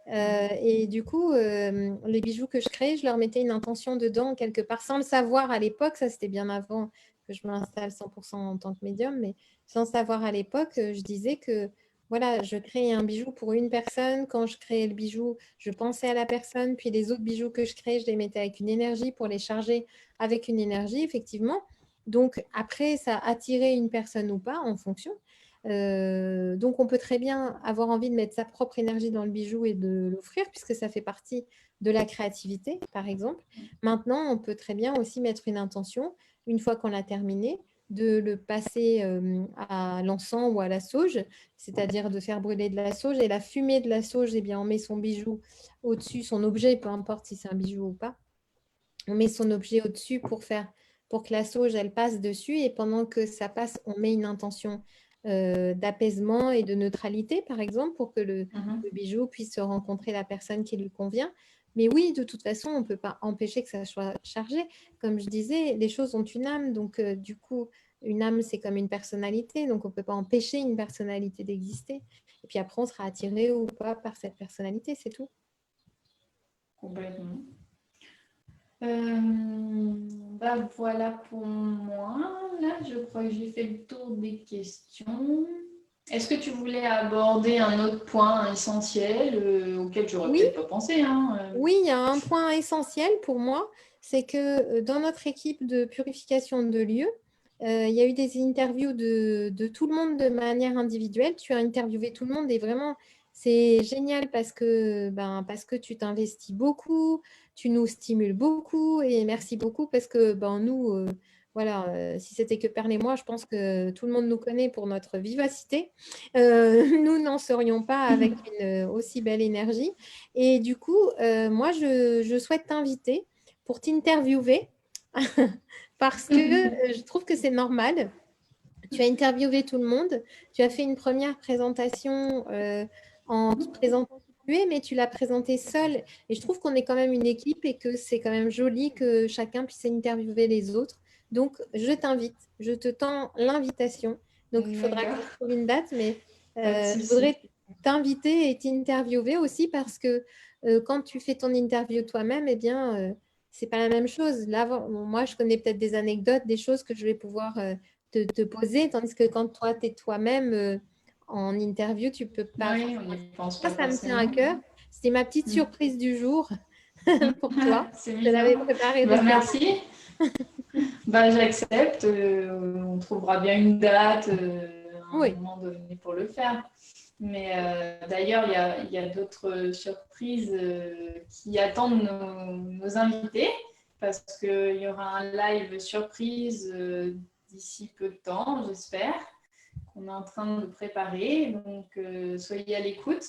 Et du coup, les bijoux que je créais, je leur mettais une intention dedans quelque part, sans le savoir à l'époque, ça c'était bien avant que je m'installe 100% en tant que médium, mais sans savoir à l'époque, je disais que voilà, je créais un bijou pour une personne. Quand je créais le bijou, je pensais à la personne, puis les autres bijoux que je créais, je les mettais avec une énergie pour les charger avec une énergie, effectivement. Donc après, ça attirait une personne ou pas en fonction. Donc, on peut très bien avoir envie de mettre sa propre énergie dans le bijou et de l'offrir, puisque ça fait partie de la créativité, par exemple. Maintenant, on peut très bien aussi mettre une intention, une fois qu'on l'a terminé, de le passer à l'encens ou à la sauge, c'est-à-dire de faire brûler de la sauge. Et la fumée de la sauge, eh bien, on met son bijou au-dessus, son objet, peu importe si c'est un bijou ou pas. On met son objet au-dessus pour que la sauge, elle passe dessus. Et pendant que ça passe, on met une intention d'apaisement et de neutralité, par exemple, pour que le bijou puisse rencontrer la personne qui lui convient. Mais oui, de toute façon, on ne peut pas empêcher que ça soit chargé. Comme je disais, les choses ont une âme. Donc, du coup, une âme, c'est comme une personnalité. Donc, on ne peut pas empêcher une personnalité d'exister. Et puis après, on sera attiré ou pas par cette personnalité, c'est tout. Complètement. Bah voilà pour moi. Là, je crois que j'ai fait le tour des questions. Est-ce que tu voulais aborder un autre point essentiel auquel j'aurais Oui, peut-être pas pensé, hein, oui, il y a un point essentiel pour moi, c'est que dans notre équipe de purification de lieux, il y a eu des interviews de tout le monde de manière individuelle. Tu as interviewé tout le monde et vraiment, c'est génial parce que tu t'investis beaucoup, tu nous stimules beaucoup et merci beaucoup parce que nous, voilà, si c'était que Perle et moi, je pense que tout le monde nous connaît pour notre vivacité. Nous n'en serions pas avec une aussi belle énergie. Et du coup, moi, je souhaite t'inviter pour t'interviewer parce que je trouve que c'est normal. Tu as interviewé tout le monde, tu as fait une première présentation en te présentant qui tu es, mais tu l'as présenté seule. Et je trouve qu'on est quand même une équipe et que c'est quand même joli que chacun puisse interviewer les autres. Donc, je t'invite, je te tends l'invitation. Donc, il faudra qu'on D'accord, trouve une date, mais pas de je souci. voudrais t'inviter et t'interviewer aussi parce que quand tu fais ton interview toi-même, eh bien, c'est pas la même chose. Là, moi, je connais peut-être des anecdotes, des choses que je vais pouvoir te poser, tandis que quand toi, tu es toi-même en interview, tu peux pas Oui, on forcément. n'y pense pas Ça me tient à forcément. cœur. C'était ma petite Mm. surprise du jour pour toi. C'est Je l'avais mignon. préparée Bah, récemment. merci. Bah, j'accepte. On trouvera bien une date à un Oui, moment donné pour le faire. Mais d'ailleurs, il y a d'autres surprises qui attendent nos invités parce qu'il y aura un live surprise d'ici peu de temps, j'espère, qu'on est en train de préparer. Donc, soyez à l'écoute.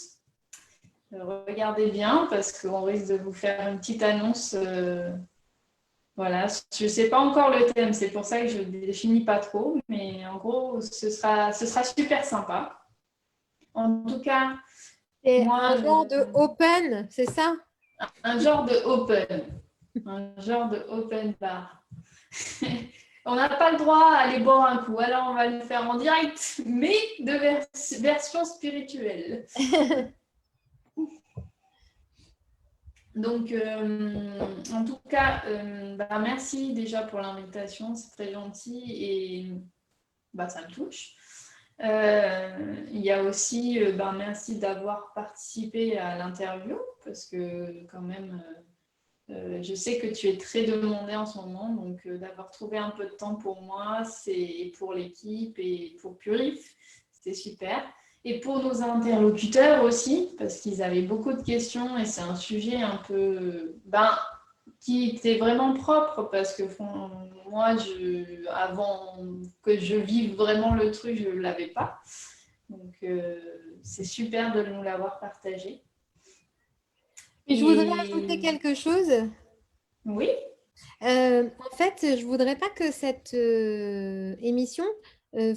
Regardez bien parce qu'on risque de vous faire une petite annonce. Voilà, je ne sais pas encore le thème, c'est pour ça que je ne le définis pas trop, mais en gros, ce sera super sympa. En tout cas, c'est moi, un genre de open, c'est ça? un genre de open, un genre de open bar. On n'a pas le droit à aller boire un coup, alors on va le faire en direct, mais de version spirituelle. Donc, en tout cas, bah, merci déjà pour l'invitation, c'est très gentil et bah, ça me touche. Il y a aussi, bah, merci d'avoir participé à l'interview parce que quand même, je sais que tu es très demandé en ce moment, donc d'avoir trouvé un peu de temps pour moi, c'est pour l'équipe et pour Purif, c'est super. Et pour nos interlocuteurs aussi, parce qu'ils avaient beaucoup de questions et c'est un sujet un peu qui était vraiment propre parce que moi, avant que je vive vraiment le truc, je ne l'avais pas. Donc, c'est super de nous l'avoir partagé. Et je voudrais ajouter Et quelque chose. oui, En fait, je voudrais pas que cette émission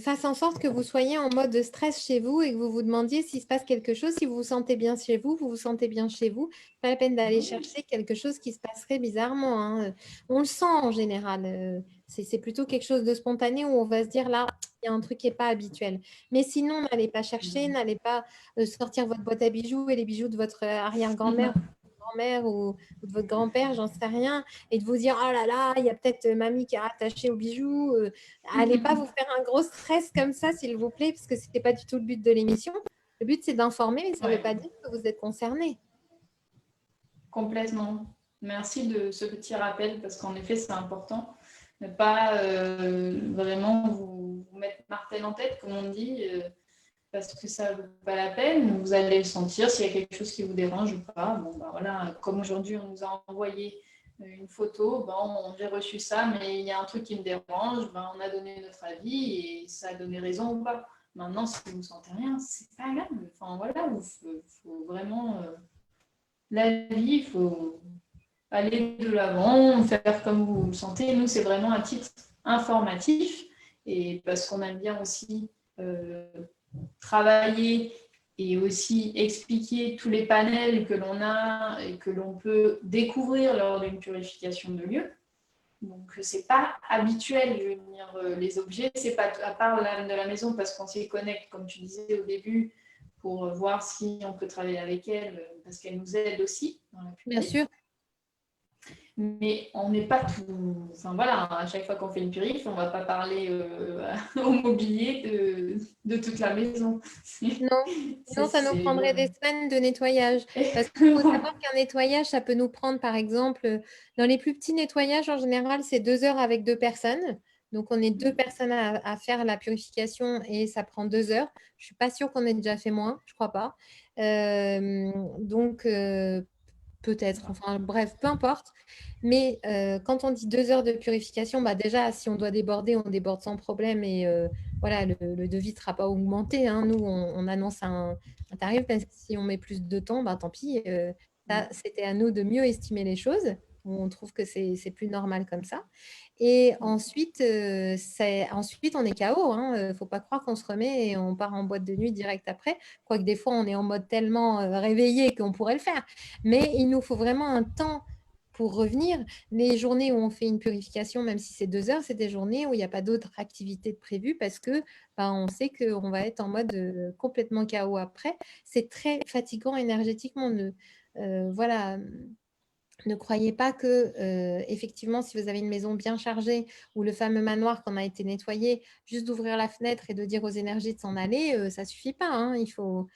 fasse en sorte que vous soyez en mode de stress chez vous et que vous vous demandiez s'il se passe quelque chose, si vous vous sentez bien chez vous, vous vous sentez bien chez vous. Pas la peine d'aller chercher quelque chose qui se passerait bizarrement, hein. On le sent en général. C'est plutôt quelque chose de spontané où on va se dire là, il y a un truc qui n'est pas habituel. Mais sinon, n'allez pas chercher, n'allez pas sortir votre boîte à bijoux et les bijoux de votre arrière-grand-mère, grand-mère ou de votre grand-père, j'en sais rien et de vous dire oh là là, il y a peut-être mamie qui est rattachée aux bijoux. Allez pas vous faire un gros stress comme ça, s'il vous plaît, parce que ce n'était pas du tout le but de l'émission. Le but, c'est d'informer, mais ça ne veut ouais, pas dire que vous êtes concerné. complètement. Merci de ce petit rappel parce qu'en effet, c'est important. Ne pas vraiment vous mettre martel en tête, comme on dit, parce que ça ne vaut pas la peine. Vous allez le sentir s'il y a quelque chose qui vous dérange ou pas. Bon, bah voilà, comme aujourd'hui, on nous a envoyé une photo, bon, j'ai reçu ça, mais il y a un truc qui me dérange, ben, on a donné notre avis et ça a donné raison ou pas. Maintenant, si vous ne sentez rien, c'est pas grave. Enfin, voilà, il faut vraiment la vie, il faut aller de l'avant, faire comme vous le sentez. Nous, c'est vraiment un titre informatif et parce qu'on aime bien aussi euh, travailler et aussi expliquer tous les panels que l'on a et que l'on peut découvrir lors d'une purification de lieu. Donc, c'est pas habituel, je veux dire, les objets, c'est pas à part l'âme de la maison parce qu'on s'y connecte, comme tu disais au début, pour voir si on peut travailler avec elle, parce qu'elle nous aide aussi dans la Bien purif. sûr. Mais on n'est pas tout. Enfin voilà, à chaque fois qu'on fait une purif, on ne va pas parler au mobilier de toute la maison. Non, sinon ça nous prendrait des semaines de nettoyage. Parce qu'il faut Voilà. savoir qu'un nettoyage, ça peut nous prendre, par exemple, dans les plus petits nettoyages, en général, c'est 2 heures avec 2 personnes. Donc, on est 2 personnes à faire la purification et ça prend 2 heures. Je ne suis pas sûre qu'on ait déjà fait moins, je ne crois pas. Donc, peut-être, enfin bref, peu importe. Mais quand on dit 2 heures de purification, bah déjà, si on doit déborder, on déborde sans problème et voilà, le devis ne sera pas augmenté, hein. Nous, on annonce un tarif, parce que si on met plus de temps, bah tant pis. Ça, c'était à nous de mieux estimer les choses. On trouve que c'est plus normal comme ça. Et ensuite, ensuite on est KO. Il ne faut pas croire qu'on se remet et on part en boîte de nuit direct après. Quoique des fois, on est en mode tellement réveillé qu'on pourrait le faire. Mais il nous faut vraiment un temps pour revenir. Les journées où on fait une purification, même si c'est 2 heures, c'est des journées où il n'y a pas d'autres activités de prévues parce que on sait qu'on va être en mode complètement KO après. C'est très fatigant énergétiquement. Voilà. Ne croyez pas que, effectivement, si vous avez une maison bien chargée ou le fameux manoir qu'on a été nettoyé, juste d'ouvrir la fenêtre et de dire aux énergies de s'en aller, ça ne suffit pas. Il faut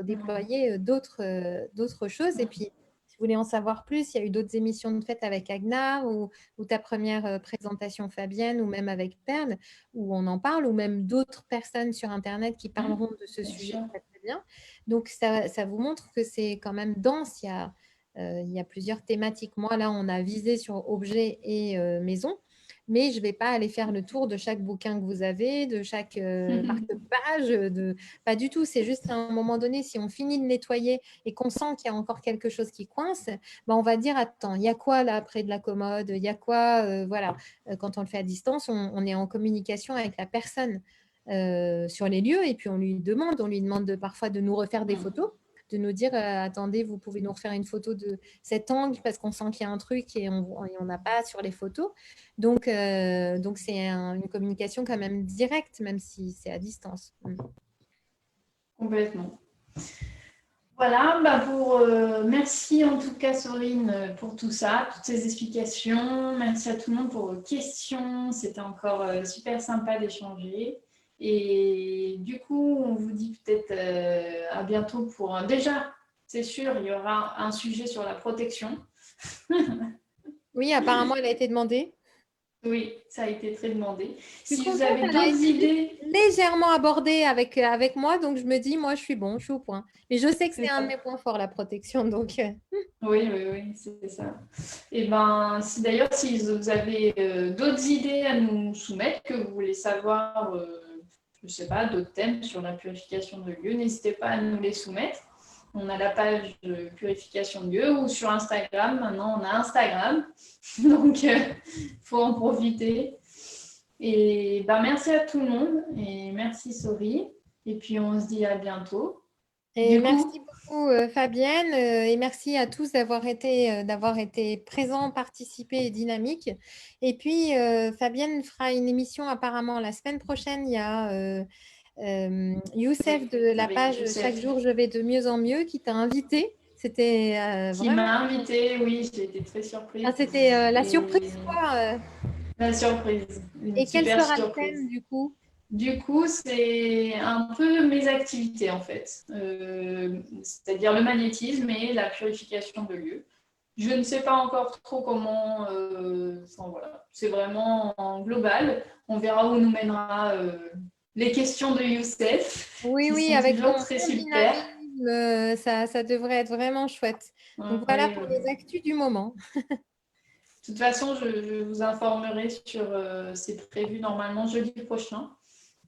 déployer d'autres choses. Et puis, si vous voulez en savoir plus, il y a eu d'autres émissions de fête avec Agnar ou ta première présentation Fabienne ou même avec Perle, où on en parle, ou même d'autres personnes sur Internet qui parleront de ce Bien sujet sûr. très, très bien. Donc, ça vous montre que c'est quand même dense. Il y a plusieurs thématiques. Moi, là, on a visé sur objet et maison, mais je ne vais pas aller faire le tour de chaque bouquin que vous avez, de chaque marque-page. Pas du tout. C'est juste à un moment donné, si on finit de nettoyer et qu'on sent qu'il y a encore quelque chose qui coince, on va dire, attends, il y a quoi là près de la commode? Il y a quoi voilà. Quand on le fait à distance, on est en communication avec la personne sur les lieux et puis on lui demande parfois de nous refaire des photos, de nous dire attendez, vous pouvez nous refaire une photo de cet angle parce qu'on sent qu'il y a un truc et on n'a pas sur les photos. Donc c'est une communication quand même directe, même si c'est à distance. Complètement. Voilà, merci en tout cas Sorine pour tout ça, toutes ces explications. Merci à tout le monde pour vos questions. C'était encore super sympa d'échanger. Et du coup, on vous dit peut-être à bientôt pour déjà, c'est sûr, il y aura un sujet sur la protection. Oui, apparemment, elle a été demandée. Oui, ça a été très demandé. Je suis Si vous contente, avez elle a d'autres été idées, légèrement abordée avec moi, donc je me dis, moi, je suis bon, je suis au point. Mais je sais que c'est c'est un de ça. mes points forts, la protection. Donc, Oui, c'est ça. Et si d'ailleurs, si vous avez d'autres idées à nous soumettre, que vous voulez savoir, je ne sais pas, d'autres thèmes sur la purification de lieux, n'hésitez pas à nous les soumettre. On a la page de purification de lieux ou sur Instagram. Maintenant, on a Instagram. Donc, il faut en profiter. Et merci à tout le monde et merci Sori. Et puis, on se dit à bientôt. et Du coup, merci beaucoup, Fabienne, et merci à tous d'avoir été présents, participés et dynamiques. Et puis, Fabienne fera une émission apparemment la semaine prochaine. Il y a Youssef oui, de la avec page Chaque Youssef. jour, je vais de mieux en mieux qui t'a invité. C'était Qui vraiment. m'a invitée, oui, j'ai été très Ah, surprise. c'était la Et surprise, quoi. la surprise, une Et quel super sera le surprise. thème, du coup? Du coup, c'est un peu mes activités en fait, c'est-à-dire le magnétisme et la purification de lieux. Je ne sais pas encore trop comment, voilà. C'est vraiment en global. On verra où nous mènera les questions de Youssef, Oui, qui oui, sont avec toujours ton très super. dynamisme, ça devrait être vraiment chouette. Donc voilà Oui, pour les actus du moment. de toute façon, je vous informerai sur c'est prévu normalement jeudi prochain,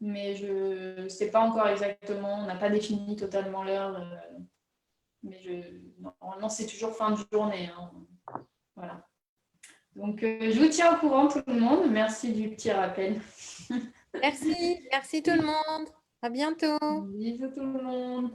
mais je ne sais pas encore exactement, on n'a pas défini totalement l'heure, mais normalement c'est toujours fin de journée. Hein. Voilà. Donc je vous tiens au courant tout le monde. Merci du petit rappel. Merci tout le monde. À bientôt. Bisous tout le monde.